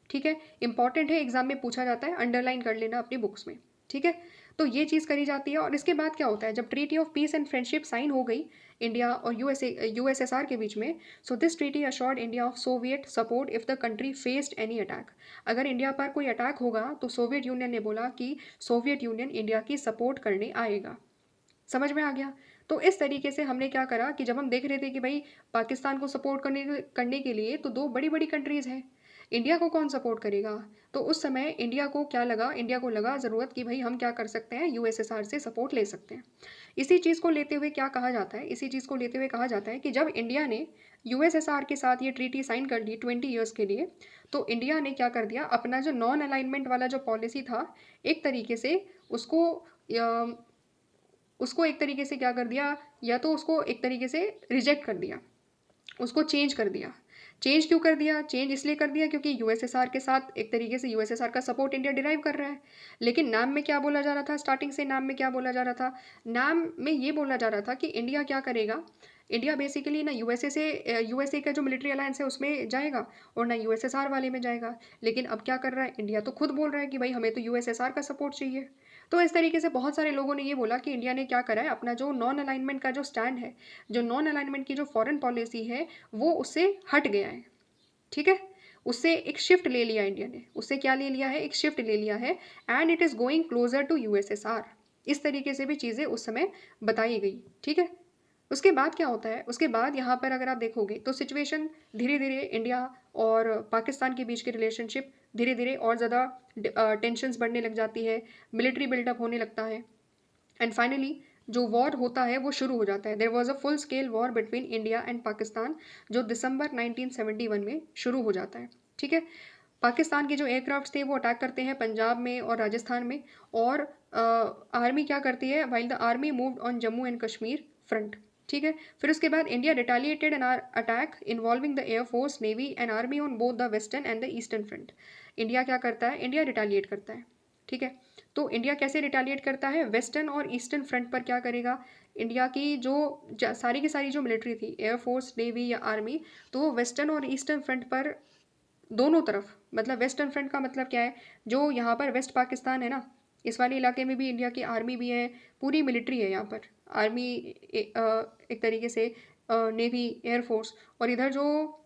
ठीक है, इंपॉर्टेंट है, एग्जाम में पूछा जाता है, अंडरलाइन कर लेना अपनी बुक्स में। ठीक है, तो ये चीज़ करी जाती है। और इसके बाद क्या होता है, जब treaty of peace and friendship sign हो गई इंडिया और यूएसएसआर के बीच में, so this treaty assured India of Soviet support if the country faced any attack. अगर इंडिया पर कोई अटैक होगा तो सोवियत यूनियन ने बोला कि सोवियत यूनियन इंडिया की सपोर्ट करने आएगा। समझ में आ गया। तो इस तरीके से हमने क्या करा कि जब हम देख रहे थे कि भाई पाकिस्तान को सपोर्ट करने के लिए तो दो बड़ी बड़ी कंट्रीज़ हैं, इंडिया को कौन सपोर्ट करेगा। तो उस समय इंडिया को क्या लगा, इंडिया को लगा ज़रूरत कि भाई हम क्या कर सकते हैं, यूएसएसआर से सपोर्ट ले सकते हैं। इसी चीज़ को लेते हुए क्या कहा जाता है, इसी चीज़ को लेते हुए कहा जाता है कि जब इंडिया ने यूएसएसआर के साथ ये ट्रीटी साइन कर ली 20 ईयर्स के लिए, तो इंडिया ने क्या कर दिया, अपना जो नॉन अलाइनमेंट वाला जो पॉलिसी था, एक तरीके से उसको उसको एक तरीके से क्या कर दिया, या तो उसको एक तरीके से रिजेक्ट कर दिया, उसको चेंज कर दिया। चेंज क्यों कर दिया, चेंज इसलिए कर दिया क्योंकि यूएसएसआर के साथ एक तरीके से यूएसएसआर का सपोर्ट इंडिया डिराइव कर रहा है। लेकिन नाम में क्या बोला जा रहा था, स्टार्टिंग से नाम में क्या बोला जा रहा था, नाम में ये बोला जा रहा था कि इंडिया क्या करेगा, इंडिया बेसिकली ना यूएसए से यूएसए का जो मिलिट्री अलायंस है उसमें जाएगा और ना यूएसएसआर वाले में जाएगा। लेकिन अब क्या कर रहा है, इंडिया तो खुद बोल रहा है कि भाई हमें तो यूएसएसआर का सपोर्ट चाहिए। तो इस तरीके से बहुत सारे लोगों ने ये बोला कि इंडिया ने क्या करा है, अपना जो नॉन अलाइनमेंट का जो स्टैंड है, जो नॉन अलाइनमेंट की जो फॉरेन पॉलिसी है, वो उससे हट गया है। ठीक है, उससे एक शिफ्ट ले लिया इंडिया ने, उससे क्या ले लिया है, एक शिफ्ट ले लिया है, and it is going closer to USSR. इस तरीके से भी चीज़ें उस समय बताई गई। ठीक है, उसके बाद क्या होता है, उसके बाद यहाँ पर अगर आप देखोगे तो सिचुएशन धीरे धीरे इंडिया और पाकिस्तान के बीच की रिलेशनशिप धीरे धीरे और ज़्यादा टेंशन्स बढ़ने लग जाती है, मिलिट्री बिल्डअप होने लगता है, एंड फाइनली जो वॉर होता है वो शुरू हो जाता है। There was a full scale war between India and Pakistan, जो दिसंबर 1971 में शुरू हो जाता है। ठीक है, पाकिस्तान के जो एयरक्राफ्ट थे वो अटैक करते हैं पंजाब में और राजस्थान में, और आर्मी क्या करती है, while the army moved on Jammu and Kashmir front. ठीक है, फिर उसके बाद India retaliated an attack involving the air force, navy and army on both the western and the eastern front. India क्या करता है, इंडिया रिटेलिएट करता है। ठीक है, तो इंडिया कैसे रिटेलिएट करता है, वेस्टर्न और ईस्टर्न फ्रंट पर क्या करेगा, इंडिया की जो सारी की सारी जो मिलिट्री थी, एयरफोर्स, नेवी या आर्मी, तो वो वेस्टर्न और ईस्टर्न फ्रंट पर दोनों तरफ, मतलब वेस्टर्न फ्रंट का मतलब क्या है, जो यहाँ पर वेस्ट पाकिस्तान है ना, इस वाले इलाके में भी इंडिया की आर्मी भी है, पूरी मिलिट्री है यहाँ पर, आर्मी एक तरीके से, नेवी, एयरफोर्स, और इधर जो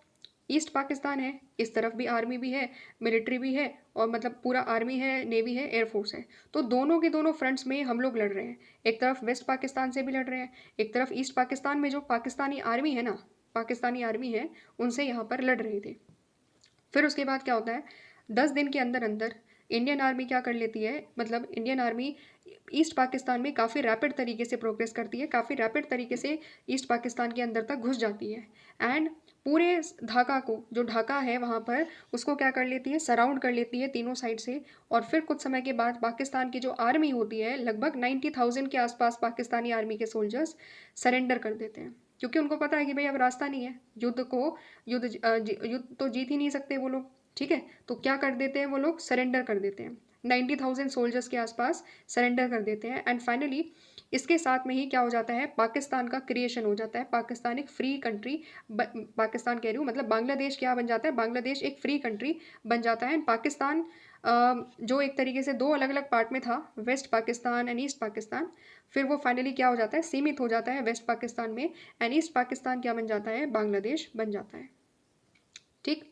ईस्ट पाकिस्तान है इस तरफ भी आर्मी भी है, मिलिट्री भी है, और मतलब पूरा आर्मी है, नेवी है, एयरफोर्स है। तो दोनों के दोनों फ्रंट्स में हम लोग लड़ रहे हैं, एक तरफ वेस्ट पाकिस्तान से भी लड़ रहे हैं, एक तरफ ईस्ट पाकिस्तान में जो पाकिस्तानी आर्मी है ना, पाकिस्तानी आर्मी है, उनसे यहाँ पर लड़ रहे थे। फिर उसके बाद क्या होता है, 10 दिन के अंदर अंदर इंडियन आर्मी क्या कर लेती है, मतलब इंडियन आर्मी ईस्ट पाकिस्तान में काफ़ी रैपिड तरीके से प्रोग्रेस करती है, काफ़ी रैपिड तरीके से ईस्ट पाकिस्तान के अंदर तक घुस जाती है, एंड पूरे ढाका को, जो ढाका है वहाँ पर, उसको क्या कर लेती है, सराउंड कर लेती है तीनों साइड से। और फिर कुछ समय के बाद पाकिस्तान की जो आर्मी होती है, लगभग 90,000 के आसपास पाकिस्तानी आर्मी के सोल्जर्स सरेंडर कर देते हैं, क्योंकि उनको पता है कि भाई अब रास्ता नहीं है, युद्ध तो जीत ही नहीं सकते वो लोग। ठीक है, तो क्या कर देते हैं वो लोग, सरेंडर कर देते हैं, 90,000 सोल्जर्स के आसपास सरेंडर कर देते हैं, एंड फाइनली इसके साथ में ही क्या हो जाता है, पाकिस्तान का क्रिएशन हो जाता है, पाकिस्तान एक फ्री कंट्री, पाकिस्तान कह रही हूँ, मतलब बांग्लादेश क्या बन जाता है, बांग्लादेश एक फ्री कंट्री बन जाता है। एंड पाकिस्तान जो एक तरीके से दो अलग अलग पार्ट में था, West Pakistan and East Pakistan, फिर वो फाइनली क्या हो जाता है, सीमित हो जाता है वेस्ट पाकिस्तान में, एंड ईस्ट पाकिस्तान क्या बन जाता है, बांग्लादेश बन जाता है। ठीक,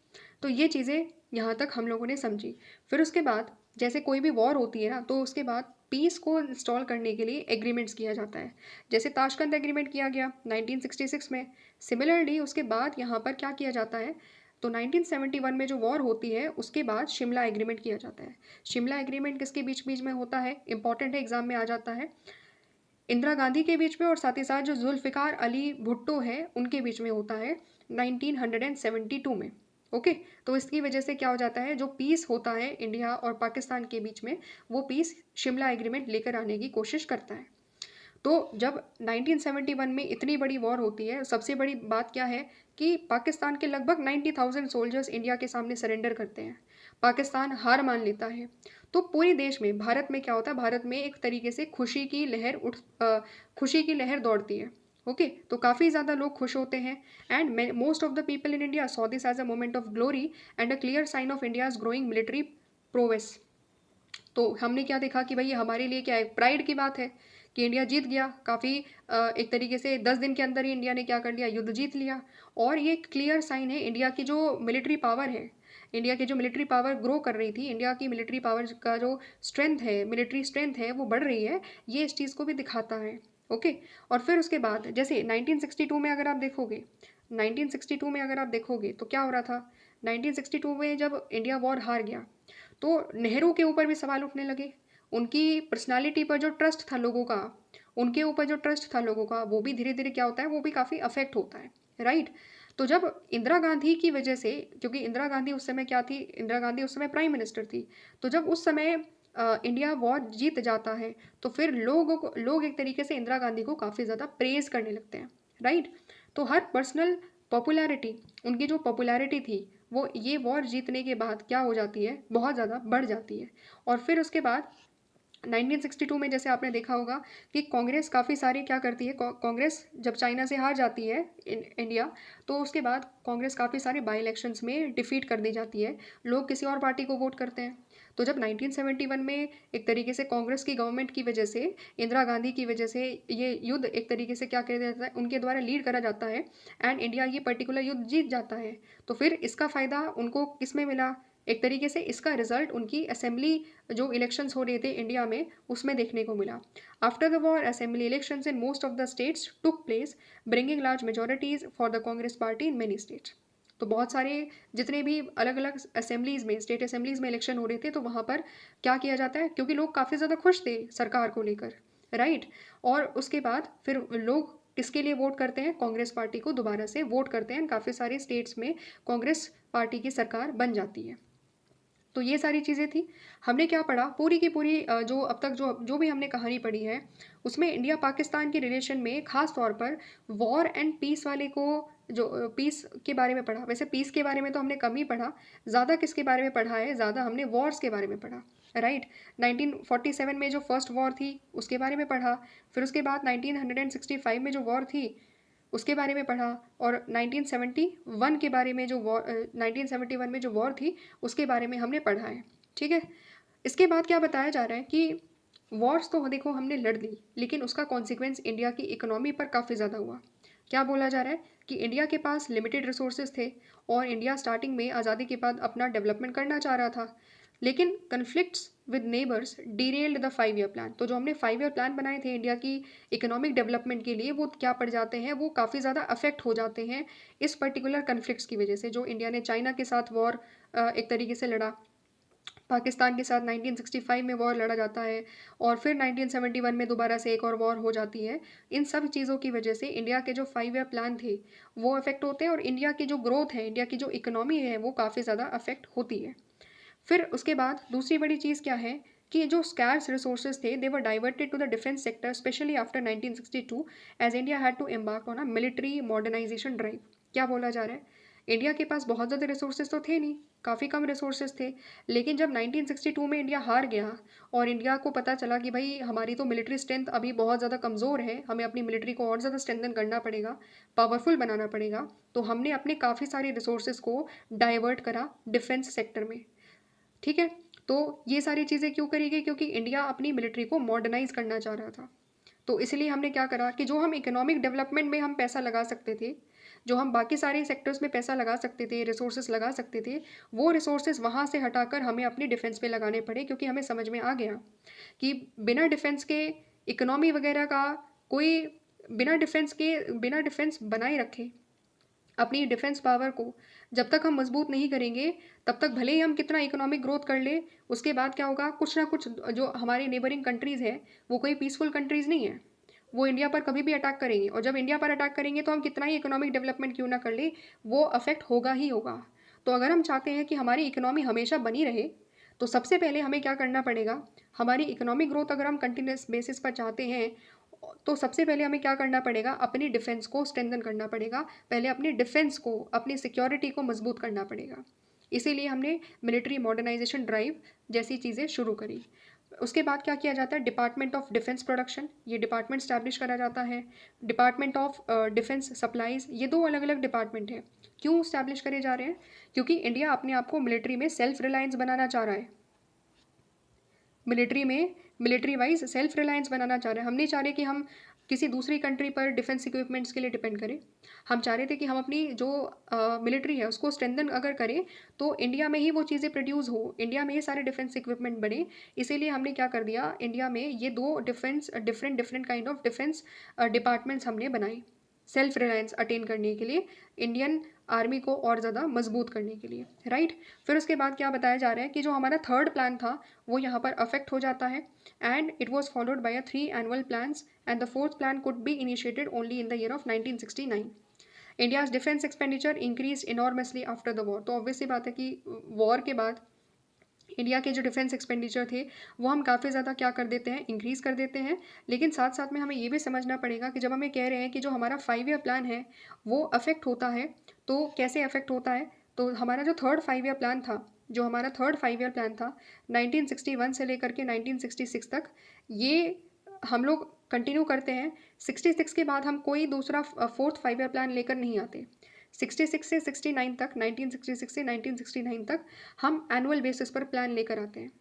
तो ये चीज़ें यहाँ तक हम लोगों ने समझी। फिर उसके बाद जैसे कोई भी वॉर होती है ना, तो उसके बाद पीस को इंस्टॉल करने के लिए एग्रीमेंट्स किया जाता है, जैसे ताशकंद एग्रीमेंट किया गया 1966 में। सिमिलरली उसके बाद यहाँ पर क्या किया जाता है, तो 1971 में जो वॉर होती है उसके बाद शिमला एग्रीमेंट किया जाता है। शिमला एग्रीमेंट किसके बीच बीच में होता है, इंपॉर्टेंट है, एग्जाम में आ जाता है, इंदिरा गांधी के बीच में और साथ ही साथ जो जुल्फ़िकार अली भुट्टो है उनके बीच में होता है 1972 में। ओके, तो इसकी वजह से क्या हो जाता है, जो पीस होता है इंडिया और पाकिस्तान के बीच में, वो पीस शिमला एग्रीमेंट लेकर आने की कोशिश करता है। तो जब 1971 में इतनी बड़ी वॉर होती है, सबसे बड़ी बात क्या है कि पाकिस्तान के लगभग 90,000 सोल्जर्स इंडिया के सामने सरेंडर करते हैं, पाकिस्तान हार मान लेता है। तो पूरे देश में, भारत में क्या होता है, भारत में एक तरीके से खुशी की लहर दौड़ती है। ओके, तो काफ़ी ज़्यादा लोग खुश होते हैं and most of the people in India saw this as a moment of glory and a clear sign of India's growing military prowess. तो हमने क्या देखा कि भाई ये हमारे लिए क्या है, प्राइड की बात है कि इंडिया जीत गया। काफ़ी एक तरीके से 10 दिन के अंदर ही इंडिया ने क्या कर लिया, युद्ध जीत लिया। और ये क्लियर साइन है इंडिया की जो मिलिट्री पावर है, इंडिया की जो मिलिट्री पावर ग्रो कर रही थी, इंडिया की मिलिट्री पावर का जो स्ट्रेंथ है, मिलिट्री स्ट्रेंथ है, वो बढ़ रही है, ये इस चीज़ को भी दिखाता है। ओके, और फिर उसके बाद जैसे 1962 में अगर आप देखोगे, 1962 में अगर आप देखोगे तो क्या हो रहा था, 1962 में जब इंडिया वॉर हार गया तो नेहरू के ऊपर भी सवाल उठने लगे। उनकी पर्सनालिटी पर जो ट्रस्ट था लोगों का, उनके ऊपर जो ट्रस्ट था लोगों का, वो भी धीरे धीरे क्या होता है, वो भी काफ़ी अफेक्ट होता है, राइट। तो जब इंदिरा गांधी की वजह से, क्योंकि इंदिरा गांधी उस समय क्या थी, इंदिरा गांधी उस समय प्राइम मिनिस्टर थी, तो जब उस समय इंडिया वॉर जीत जाता है तो फिर लोग एक तरीके से इंदिरा गांधी को काफ़ी ज़्यादा प्रेज करने लगते हैं, राइट। तो हर पर्सनल पॉपुलैरिटी, उनकी जो पॉपुलैरिटी थी वो ये वॉर जीतने के बाद क्या हो जाती है, बहुत ज़्यादा बढ़ जाती है। और फिर उसके बाद 1962 में जैसे आपने देखा होगा कि कांग्रेस काफ़ी सारी क्या करती है, कांग्रेस जब चाइना से हार जाती है इंडिया, तो उसके बाद कांग्रेस काफ़ी सारे बाई इलेक्शंस में डिफीट कर दी जाती है, लोग किसी और पार्टी को वोट करते हैं। तो जब 1971 में एक तरीके से कांग्रेस की गवर्नमेंट की वजह से, इंदिरा गांधी की वजह से ये युद्ध एक तरीके से क्या किया जाता है, उनके द्वारा लीड करा जाता है एंड इंडिया ये पर्टिकुलर युद्ध जीत जाता है। तो फिर इसका फ़ायदा उनको किस में मिला, एक तरीके से इसका रिजल्ट उनकी असेंबली जो इलेक्शंस हो रहे थे इंडिया में उसमें देखने को मिला। After the war assembly elections in most of the states took place, bringing large majorities for the Congress party in many states. तो बहुत सारे जितने भी अलग अलग असेंबलीज में, स्टेट असेंबलीज में इलेक्शन हो रहे थे, तो वहाँ पर क्या किया जाता है, क्योंकि लोग काफ़ी ज़्यादा खुश थे सरकार को लेकर, राइट। और उसके बाद फिर लोग किसके लिए वोट करते हैं, कांग्रेस पार्टी को दोबारा से वोट करते हैं, काफ़ी सारे स्टेट्स में कांग्रेस पार्टी की सरकार बन जाती है। तो ये सारी चीज़ें थी। हमने क्या पढ़ा, पूरी की पूरी जो अब तक जो जो भी हमने कहानी पढ़ी है उसमें इंडिया पाकिस्तान के रिलेशन में ख़ास तौर पर वॉर एंड पीस वाले को, जो पीस के बारे में पढ़ा। वैसे पीस के बारे में तो हमने कम ही पढ़ा, ज़्यादा किसके बारे में पढ़ा है, ज़्यादा हमने वॉर्स के बारे में पढ़ा, राइट। 1947 में जो फर्स्ट वॉर थी उसके बारे में पढ़ा, फिर उसके बाद 1965 में जो वॉर थी उसके बारे में पढ़ा, और 1971 के बारे में जो वॉर 1971 में जो वॉर थी उसके बारे में हमने पढ़ा है, ठीक है। इसके बाद क्या बताया जा रहा है कि वॉर्स तो देखो हमने लड़ ली, लेकिन उसका कॉन्सिक्वेंस इंडिया की इकोनॉमी पर काफ़ी ज़्यादा हुआ। क्या बोला जा रहा है कि इंडिया के पास लिमिटेड रिसोर्सेज थे और इंडिया स्टार्टिंग में आज़ादी के बाद अपना डेवलपमेंट करना चाह रहा था, लेकिन conflicts with neighbours derailed the 5 year plan. तो जो हमने 5 ईयर प्लान बनाए थे इंडिया की इकोनॉमिक डेवलपमेंट के लिए, वो क्या पड़ जाते हैं, वो काफ़ी ज़्यादा अफेक्ट हो जाते हैं इस पर्टिकुलर कन्फ्लिक्ट्स की वजह से। जो इंडिया ने चाइना के साथ वॉर एक तरीके से लड़ा, पाकिस्तान के साथ 1965 में वॉर लड़ा जाता है, और फिर 1971 में दोबारा से एक और वॉर हो जाती है। इन सब चीज़ों की वजह से इंडिया के जो 5 ईयर प्लान थे वो अफेक्ट होते हैं, और इंडिया की जो ग्रोथ है, इंडिया की जो इकोनॉमी है, वो काफ़ी ज़्यादा अफेक्ट होती है। फिर उसके बाद दूसरी बड़ी चीज़ क्या है कि जो स्कैर्स रिसोर्सेज थे they were diverted to the defence sector, specially after 1962 as India had to embark on a military modernisation drive. क्या बोला जा रहा है, इंडिया के पास बहुत ज़्यादा रिसोर्सेज तो थे नहीं, काफ़ी कम रिसोर्सेज थे, लेकिन जब 1962 में इंडिया हार गया और इंडिया को पता चला कि भाई हमारी तो मिलिट्री स्ट्रेंथ अभी बहुत ज़्यादा कमज़ोर है, हमें अपनी मिलिट्री को और ज़्यादा स्ट्रेंथन करना पड़ेगा, पावरफुल बनाना पड़ेगा, तो हमने अपने काफ़ी सारे रिसोर्सेज को डाइवर्ट करा डिफेंस सेक्टर में, ठीक है। तो ये सारी चीज़ें क्यों करी गई, क्योंकि इंडिया अपनी मिलिट्री को मॉडर्नाइज करना चाह रहा था। तो इसलिए हमने क्या करा कि जो हम इकोनॉमिक डेवलपमेंट में हम पैसा लगा सकते थे, जो हम बाकी सारे सेक्टर्स में पैसा लगा सकते थे, रिसोर्सेज लगा सकते थे, वो रिसोर्सेज वहाँ से हटाकर हमें अपनी डिफेंस पे लगाने पड़े, क्योंकि हमें समझ में आ गया कि बिना डिफेंस के इकोनॉमी वगैरह का कोई, बिना डिफेंस बनाए रखे अपनी डिफेंस पावर को, जब तक हम मजबूत नहीं करेंगे तब तक भले ही हम कितना इकोनॉमिक ग्रोथ कर ले, उसके बाद क्या होगा, कुछ ना कुछ जो हमारे नेबरिंग कंट्रीज़ है वो कोई पीसफुल कंट्रीज़ नहीं है, वो इंडिया पर कभी भी अटैक करेंगे, और जब इंडिया पर अटैक करेंगे तो हम कितना ही इकोनॉमिक डेवलपमेंट क्यों ना कर ले, वो अफेक्ट होगा ही होगा। तो अगर हम चाहते हैं कि हमारी इकोनॉमी हमेशा बनी रहे, तो सबसे पहले हमें क्या करना पड़ेगा, हमारी इकोनॉमिक ग्रोथ अगर हम कंटिन्यूस बेसिस पर चाहते हैं, तो सबसे पहले हमें क्या करना पड़ेगा, अपनी डिफेंस को स्ट्रेंथन करना पड़ेगा। पहले अपनी डिफेंस को, अपनी सिक्योरिटी को मजबूत करना पड़ेगा। इसीलिए हमने मिलिट्री मॉडर्नाइजेशन ड्राइव जैसी चीज़ें शुरू करी। उसके बाद क्या किया जाता है, डिपार्टमेंट ऑफ डिफेंस प्रोडक्शन, ये डिपार्टमेंट स्टैब्लिश करा जाता है। डिपार्टमेंट ऑफ डिफेंस सप्लाईज, ये दो अलग अलग डिपार्टमेंट हैं। क्यों स्टैब्लिश करे जा रहे हैं, क्योंकि इंडिया अपने आप को मिलिट्री में सेल्फ रिलायंस बनाना चाह रहा है, मिलिट्री में मिलिट्री वाइज सेल्फ रिलायंस बनाना चाह रहे हैं। हम नहीं चाह रहे कि हम किसी दूसरी कंट्री पर डिफेंस इक्विपमेंट्स के लिए डिपेंड करें। हम चाह रहे थे कि हम अपनी जो मिलिट्री है उसको स्ट्रेंथन अगर करें तो इंडिया में ही वो चीज़ें प्रोड्यूस हो, इंडिया में ही सारे डिफेंस इक्विपमेंट बने। इसीलिए हमने क्या कर दिया, इंडिया में ये दो different different kind of defence departments हमने बनाए, सेल्फ रिलायंस अटेन करने के लिए, इंडियन आर्मी को और ज़्यादा मजबूत करने के लिए, राइट। फिर उसके बाद क्या बताया जा रहा है कि जो हमारा थर्ड प्लान था वो यहाँ पर अफेक्ट हो जाता है, and it was followed by 3 annual plans, and the fourth plan could be initiated only in the year of 1969। India's defence expenditure increase enormously after the war. तो ऑब्वियसली बात है कि वॉर के बाद इंडिया के जो डिफेंस एक्सपेंडिचर थे वो हम काफ़ी ज़्यादा क्या कर देते हैं, इंक्रीज़ कर देते हैं। लेकिन साथ साथ में हमें ये भी समझना पड़ेगा कि जब हमें कह रहे हैं कि जो हमारा 5 ईयर प्लान है वो अफेक्ट होता है, तो कैसे अफेक्ट होता है, तो हमारा जो थर्ड 5 ईयर प्लान था, जो हमारा थर्ड 5 ईयर प्लान था 1961 से लेकर के 1966 तक, ये हम लोग कंटिन्यू करते हैं। 66 के बाद हम कोई दूसरा फोर्थ 5 ईयर प्लान लेकर नहीं आते। 66 से 69 तक, 1966 से 1969 तक हम एनुअल बेसिस पर प्लान लेकर आते हैं,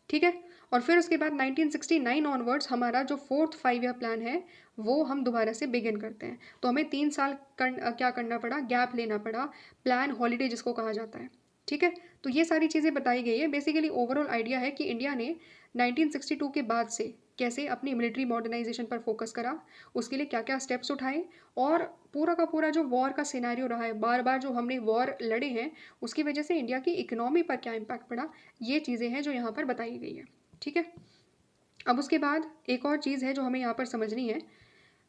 ठीक है। और फिर उसके बाद 1969 ऑनवर्ड्स हमारा जो फोर्थ 5 ईयर प्लान है वो हम दोबारा से बिगिन करते हैं। तो हमें 3 साल क्या करना पड़ा, गैप लेना पड़ा, प्लान हॉलीडे जिसको कहा जाता है, ठीक है। तो ये सारी चीज़ें बताई गई है। बेसिकली ओवरऑल आइडिया है कि इंडिया ने 1962 के बाद से कैसे अपनी मिलिट्री मॉडर्नाइजेशन पर फोकस करा, उसके लिए क्या क्या स्टेप्स उठाए, और पूरा का पूरा जो वॉर का सिनेरियो रहा है, बार बार जो हमने वॉर लड़े हैं, उसकी वजह से इंडिया की इकोनॉमी पर क्या इम्पैक्ट पड़ा, ये चीज़ें हैं जो यहाँ पर बताई गई है, ठीक है। अब उसके बाद एक और चीज़ है जो हमें यहाँ पर समझनी है,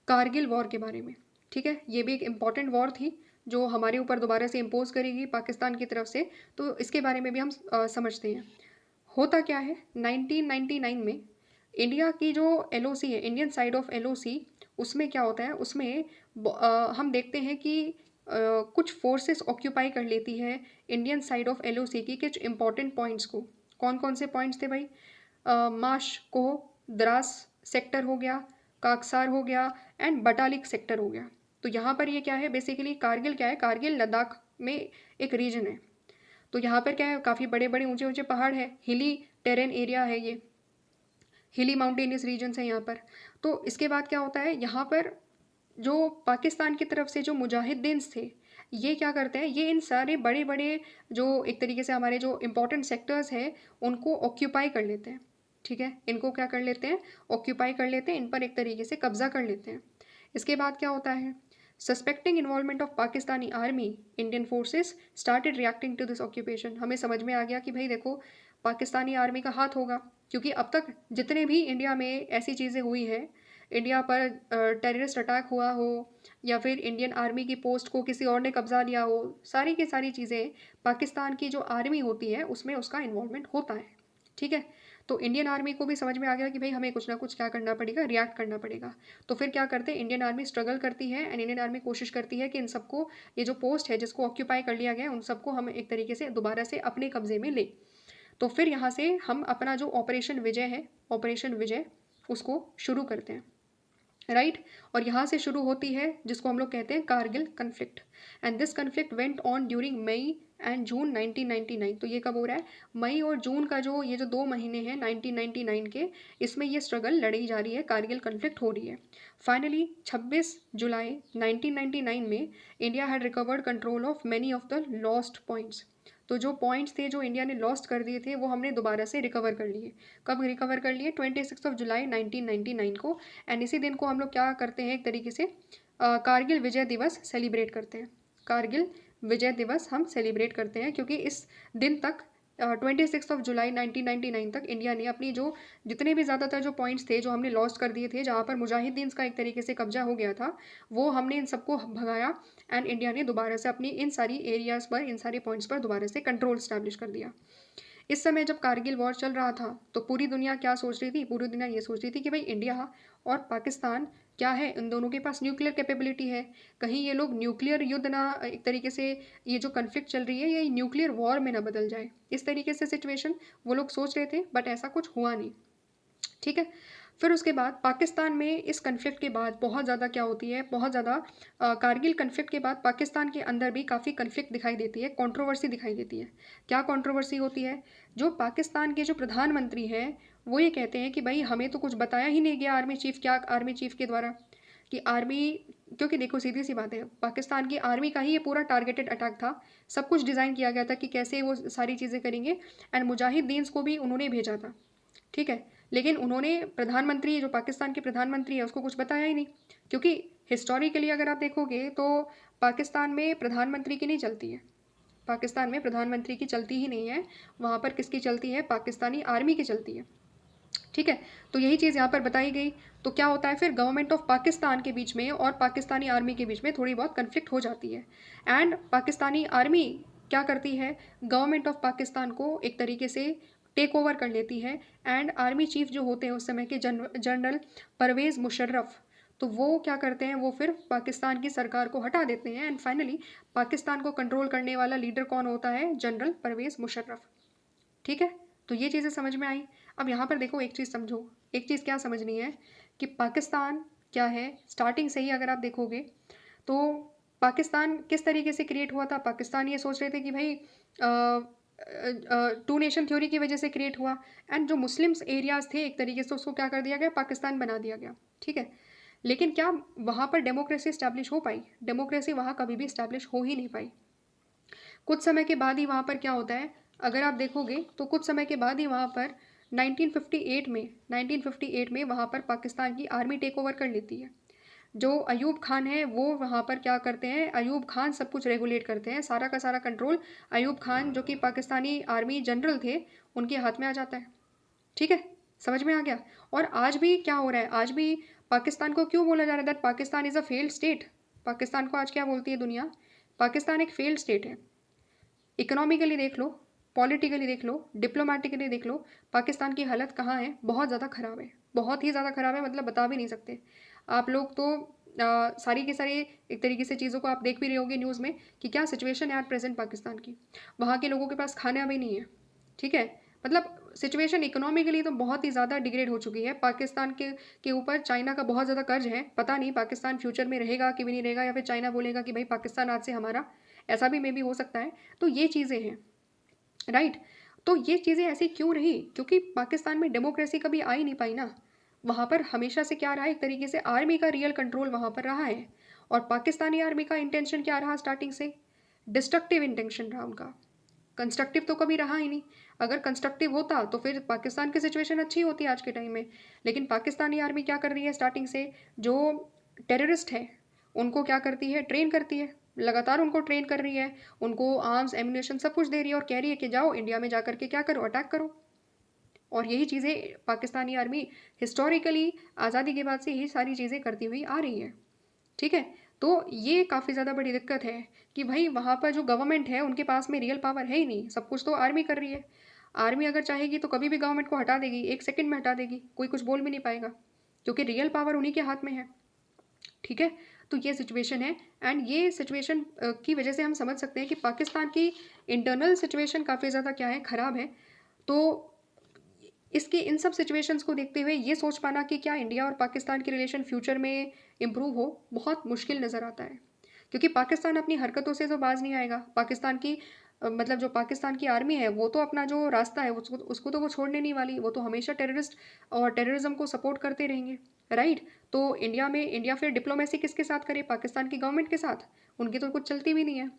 कारगिल वॉर के बारे में, ठीक है। ये भी एक इम्पॉर्टेंट वॉर थी जो हमारे ऊपर दोबारा से इम्पोज करी गई पाकिस्तान की तरफ से, तो इसके बारे में भी हम समझते हैं। होता क्या है, 1999 में इंडिया की जो एलओसी है, इंडियन साइड ऑफ एलओसी, उसमें क्या होता है, उसमें हम देखते हैं कि कुछ फोर्सेस ऑक्यूपाई कर लेती है इंडियन साइड ऑफ एलओसी की कुछ इंपॉर्टेंट पॉइंट्स को। कौन कौन से पॉइंट्स थे भाई, माश को, द्रास सेक्टर हो गया, काकसार हो गया, एंड बटालिक सेक्टर हो गया। तो यहाँ पर ये क्या है, बेसिकली कारगिल क्या है, कारगिल लद्दाख में एक रीजन है। तो यहाँ पर क्या है, काफ़ी बड़े बड़े ऊंचे ऊंचे पहाड़ है, हिली टेरेन एरिया है, ये हिली माउंटेनियस रीजन्स है यहाँ पर। तो इसके बाद क्या होता है, यहाँ पर जो पाकिस्तान की तरफ से जो मुजाहिदीन्स थे, ये क्या करते हैं, ये इन सारे बड़े बड़े जो एक तरीके से हमारे जो इम्पोर्टेंट सेक्टर्स हैं उनको ऑक्यूपाई कर लेते हैं, ठीक है। इनको क्या कर लेते हैं, ऑक्यूपाई कर लेते हैं, इन पर एक तरीके से कब्जा कर लेते हैं। इसके बाद क्या होता है, suspecting involvement of Pakistani army, Indian forces started reacting to this occupation. हमें समझ में आ गया कि भाई देखो पाकिस्तानी आर्मी का हाथ होगा, क्योंकि अब तक जितने भी इंडिया में ऐसी चीज़ें हुई हैं, इंडिया पर टेररिस्ट अटैक हुआ हो या फिर इंडियन आर्मी की पोस्ट को किसी और ने कब्जा लिया हो, सारी की सारी चीज़ें पाकिस्तान की जो आर्मी होती है उसमें उसका इन्वॉल्वमेंट होता है, ठीक है। तो इंडियन आर्मी को भी समझ में आ गया कि भाई हमें कुछ ना कुछ क्या करना पड़ेगा, रिएक्ट करना पड़ेगा। तो फिर क्या करते हैं, इंडियन आर्मी स्ट्रगल करती है, एंड इंडियन आर्मी कोशिश करती है कि इन सबको, ये जो पोस्ट है जिसको ऑक्यूपाई कर लिया गया है, उन सबको हम एक तरीके से दोबारा से अपने कब्जे में ले। तो फिर यहाँ से हम अपना जो ऑपरेशन विजय है, ऑपरेशन विजय, उसको शुरू करते हैं, राइट। और यहाँ से शुरू होती है जिसको हम लोग कहते हैं Kargil conflict, and this conflict went on during May and June 1999। तो ये कब हो रहा है, मई और जून का जो ये जो 2 महीने हैं 1999 के, इसमें ये स्ट्रगल लड़ी जा रही है, कारगिल कन्फ्लिक्ट हो रही है। फाइनली 26 जुलाई 1999 में India had recovered control of many of the lost points. तो जो पॉइंट्स थे जो इंडिया ने लॉस्ट कर दिए थे वो हमने दोबारा से रिकवर कर लिए। कब रिकवर कर लिए, 26 जुलाई 1999 को। एंड इसी दिन को हम लोग क्या करते हैं, एक तरीके से कारगिल विजय दिवस सेलिब्रेट करते हैं, कारगिल विजय दिवस हम सेलिब्रेट करते हैं, क्योंकि इस दिन तक 26 जुलाई 1999 तक इंडिया ने अपनी जो जितने भी ज़्यादातर जो पॉइंट्स थे जो हमने लॉस्ट कर दिए थे, जहाँ पर मुजाहिदीन का एक तरीके से कब्जा हो गया था, वो हमने इन सबको भगाया एंड इंडिया ने दोबारा से अपनी इन सारी एरियाज़ पर, इन सारे पॉइंट्स पर दोबारा से कंट्रोल स्टैब्लिश कर दिया। इस समय जब कारगिल वॉर चल रहा था तो पूरी दुनिया क्या सोच रही थी? पूरी दुनिया ये सोच रही थी कि भाई इंडिया और पाकिस्तान क्या है, इन दोनों के पास न्यूक्लियर कैपेबिलिटी है, कहीं ये लोग न्यूक्लियर युद्ध ना, एक तरीके से ये जो कन्फ्लिक्ट चल रही है ये न्यूक्लियर वॉर में ना बदल जाए, इस तरीके से सिचुएशन वो लोग सोच रहे थे, बट ऐसा कुछ हुआ नहीं। ठीक है। फिर उसके बाद पाकिस्तान में इस कन्फ्लिक्ट के बाद बहुत ज़्यादा क्या होती है, बहुत ज़्यादा कारगिल कन्फ्लिक्ट के बाद पाकिस्तान के अंदर भी काफ़ी कन्फ्लिक्ट दिखाई देती है, कंट्रोवर्सी दिखाई देती है। क्या कंट्रोवर्सी होती है? जो पाकिस्तान के जो प्रधानमंत्री हैं वो ये कहते हैं कि भाई हमें तो कुछ बताया ही नहीं गया आर्मी चीफ, क्या आर्मी चीफ के द्वारा कि आर्मी, क्योंकि देखो सीधी सी बात है, पाकिस्तान की आर्मी का ही ये पूरा टारगेटेड अटैक था, सब कुछ डिज़ाइन किया गया था कि कैसे वो सारी चीज़ें करेंगे, एंड मुजाहिदीन को भी उन्होंने भेजा था। ठीक है। लेकिन उन्होंने प्रधानमंत्री, जो पाकिस्तान के प्रधानमंत्री है, उसको कुछ बताया ही नहीं, क्योंकि हिस्टोरिकली अगर आप देखोगे तो पाकिस्तान में प्रधानमंत्री की नहीं चलती है, पाकिस्तान में प्रधानमंत्री की चलती ही नहीं है, वहाँ पर किसकी चलती है? पाकिस्तानी आर्मी की चलती है। ठीक है। तो यही चीज़ यहाँ पर बताई गई। तो क्या होता है फिर, गवर्नमेंट ऑफ पाकिस्तान के बीच में और पाकिस्तानी आर्मी के बीच में थोड़ी बहुत कन्फ्लिक्ट हो जाती है, एंड पाकिस्तानी आर्मी क्या करती है, गवर्नमेंट ऑफ पाकिस्तान को एक तरीके से टेक ओवर कर लेती है, एंड आर्मी चीफ जो होते हैं उस समय के जनरल परवेज़ मुशर्रफ, तो वो क्या करते हैं, वो फिर पाकिस्तान की सरकार को हटा देते हैं, एंड फाइनली पाकिस्तान को कंट्रोल करने वाला लीडर कौन होता है? जनरल परवेज़ मुशर्रफ। ठीक है। तो ये चीज़ें समझ में आई। अब यहाँ पर देखो एक चीज़ समझो, एक चीज़ क्या समझनी है कि पाकिस्तान क्या है, स्टार्टिंग से ही अगर आप देखोगे तो पाकिस्तान किस तरीके से क्रिएट हुआ था। पाकिस्तान ये सोच रहे थे कि भाई टू नेशन थ्योरी की वजह से क्रिएट हुआ, एंड जो मुस्लिम्स एरियाज़ थे एक तरीके से उसको क्या कर दिया गया, पाकिस्तान बना दिया गया। ठीक है। लेकिन क्या वहाँ पर डेमोक्रेसी इस्टेब्लिश हो पाई? डेमोक्रेसी वहाँ कभी भी इस्टेब्लिश हो ही नहीं पाई। कुछ समय के बाद ही वहाँ पर क्या होता है, अगर आप देखोगे तो कुछ समय के बाद ही वहाँ पर 1958 में वहाँ पर पाकिस्तान की आर्मी टेक ओवर कर लेती है। जो अयूब खान है वो वहाँ पर क्या करते हैं, अयूब खान सब कुछ रेगुलेट करते हैं, सारा का सारा कंट्रोल अयूब खान जो कि पाकिस्तानी आर्मी जनरल थे उनके हाथ में आ जाता है। ठीक है। समझ में आ गया। और आज भी क्या हो रहा है, आज भी पाकिस्तान को क्यों बोला जा रहा है that Pakistan is a failed state? Pakistan को आज क्या बोलती है दुनिया? पाकिस्तान एक फेल्ड स्टेट है। इकोनॉमिकली देख लो, पॉलिटिकली देख लो, डिप्लोमेटिकली देख लो, पाकिस्तान की हालत कहाँ है? बहुत ज़्यादा ख़राब है, बहुत ही ज़्यादा ख़राब है, मतलब बता भी नहीं सकते। आप लोग तो सारी की सारी एक तरीके से चीज़ों को आप देख भी रहे होंगे न्यूज़ में कि क्या सिचुएशन है एट प्रेजेंट पाकिस्तान की। वहाँ के लोगों के पास खाना भी नहीं है। ठीक है। मतलब सिचुएशन इकोनॉमिकली तो बहुत ही ज़्यादा डिग्रेड हो चुकी है। पाकिस्तान के ऊपर चाइना का बहुत ज़्यादा कर्ज है। पता नहीं पाकिस्तान फ्यूचर में रहेगा कि भी नहीं रहेगा, या फिर चाइना बोलेगा कि भाई पाकिस्तान आज से हमारा, ऐसा भी मे बी हो सकता है। तो ये चीज़ें हैं, राइट। तो ये चीज़ें ऐसी क्यों रही? क्योंकि पाकिस्तान में डेमोक्रेसी कभी आ ही नहीं पाई ना। वहाँ पर हमेशा से क्या रहा है, एक तरीके से आर्मी का रियल कंट्रोल वहाँ पर रहा है, और पाकिस्तानी आर्मी का इंटेंशन क्या रहा स्टार्टिंग से? डिस्ट्रक्टिव इंटेंशन रहा उनका, कंस्ट्रक्टिव तो कभी रहा ही नहीं। अगर कंस्ट्रक्टिव होता तो फिर पाकिस्तान की सिचुएशन अच्छी होती आज के टाइम में। लेकिन पाकिस्तानी आर्मी क्या कर रही है स्टार्टिंग से, जो टेररिस्ट है उनको क्या करती है, ट्रेन करती है, लगातार उनको ट्रेन कर रही है, उनको आर्म्स एम्यूनेशन सब कुछ दे रही है, और कह रही है कि जाओ इंडिया में जा करके क्या करो, अटैक करो। और यही चीज़ें पाकिस्तानी आर्मी हिस्टोरिकली आज़ादी के बाद से यही सारी चीज़ें करती हुई आ रही है। ठीक है। तो ये काफ़ी ज़्यादा बड़ी दिक्कत है कि भाई वहाँ पर जो गवर्नमेंट है उनके पास में रियल पावर है ही नहीं, सब कुछ तो आर्मी कर रही है। आर्मी अगर चाहेगी तो कभी भी गवर्नमेंट को हटा देगी, एक सेकंड में हटा देगी, कोई कुछ बोल भी नहीं पाएगा, क्योंकि रियल पावर उन्हीं के हाथ में है। ठीक है। तो ये सिचुएशन है, एंड ये सिचुएशन की वजह से हम समझ सकते हैं कि पाकिस्तान की इंटरनल सिचुएशन काफ़ी ज़्यादा क्या है, ख़राब है। तो इसके इन सब सिचुएशंस को देखते हुए ये सोच पाना कि क्या इंडिया और पाकिस्तान की रिलेशन फ्यूचर में इम्प्रूव हो, बहुत मुश्किल नज़र आता है, क्योंकि पाकिस्तान अपनी हरकतों से तो बाज नहीं आएगा। पाकिस्तान की मतलब जो पाकिस्तान की आर्मी है वो तो अपना जो रास्ता है उसको तो वो छोड़ने नहीं वाली, वो तो हमेशा टेररिस्ट और टेररिज्म को सपोर्ट करते रहेंगे, राइट। तो इंडिया फिर डिप्लोमेसी किसके साथ करे? पाकिस्तान की गवर्नमेंट के साथ। उनकी तो कुछ चलती भी नहीं है,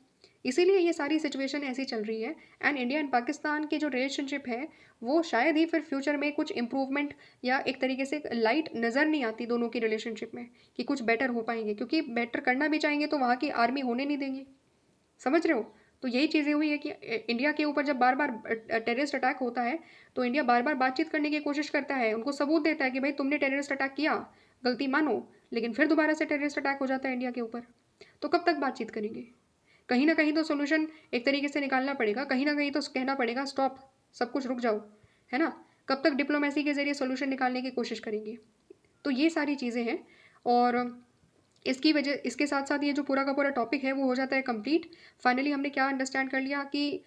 इसीलिए ये सारी सिचुएशन ऐसी चल रही है। एंड इंडिया एंड पाकिस्तान की जो रिलेशनशिप है वो शायद ही फिर फ्यूचर में कुछ इम्प्रूवमेंट या एक तरीके से लाइट नज़र नहीं आती दोनों की रिलेशनशिप में कि कुछ बेटर हो पाएंगे, क्योंकि बेटर करना भी चाहेंगे तो वहाँ की आर्मी होने नहीं देंगी। समझ रहे हो? तो यही चीज़ें हुई है कि इंडिया के ऊपर जब बार-बार टेररिस्ट अटैक होता है, तो इंडिया बार-बार बातचीत करने की कोशिश करता है, उनको सबूत देता है कि भाई तुमने टेररिस्ट अटैक किया, गलती मानो, लेकिन फिर दोबारा से टेररिस्ट अटैक हो जाता है इंडिया के ऊपर। तो कब तक बातचीत करेंगे? कहीं न कहीं तो सॉल्यूशन एक तरीके से निकालना पड़ेगा, कहीं न कहीं तो कहना पड़ेगा स्टॉप, सब कुछ रुक जाओ, है ना? कब तक डिप्लोमेसी के ज़रिए सॉल्यूशन निकालने की कोशिश करेंगे? तो ये सारी चीज़ें हैं और इसकी वजह इसके साथ-साथ ये जो पूरा का पूरा टॉपिक है वो हो जाता है कंप्लीट। फाइनली हमने क्या अंडरस्टैंड कर लिया कि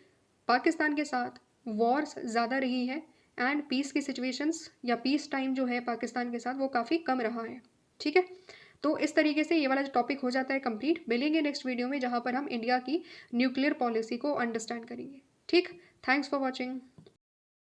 पाकिस्तान के साथ वॉर्स ज़्यादा रही है एंड पीस की सिचुएशंस या पीस टाइम जो है पाकिस्तान के साथ वो काफ़ी कम रहा है। ठीक है? तो इस तरीके से ये वाला टॉपिक हो जाता है कंप्लीट। मिलेंगे नेक्स्ट वीडियो में जहाँ पर हम इंडिया की न्यूक्लियर पॉलिसी को अंडरस्टैंड करेंगे। ठीक? Thanks for watching.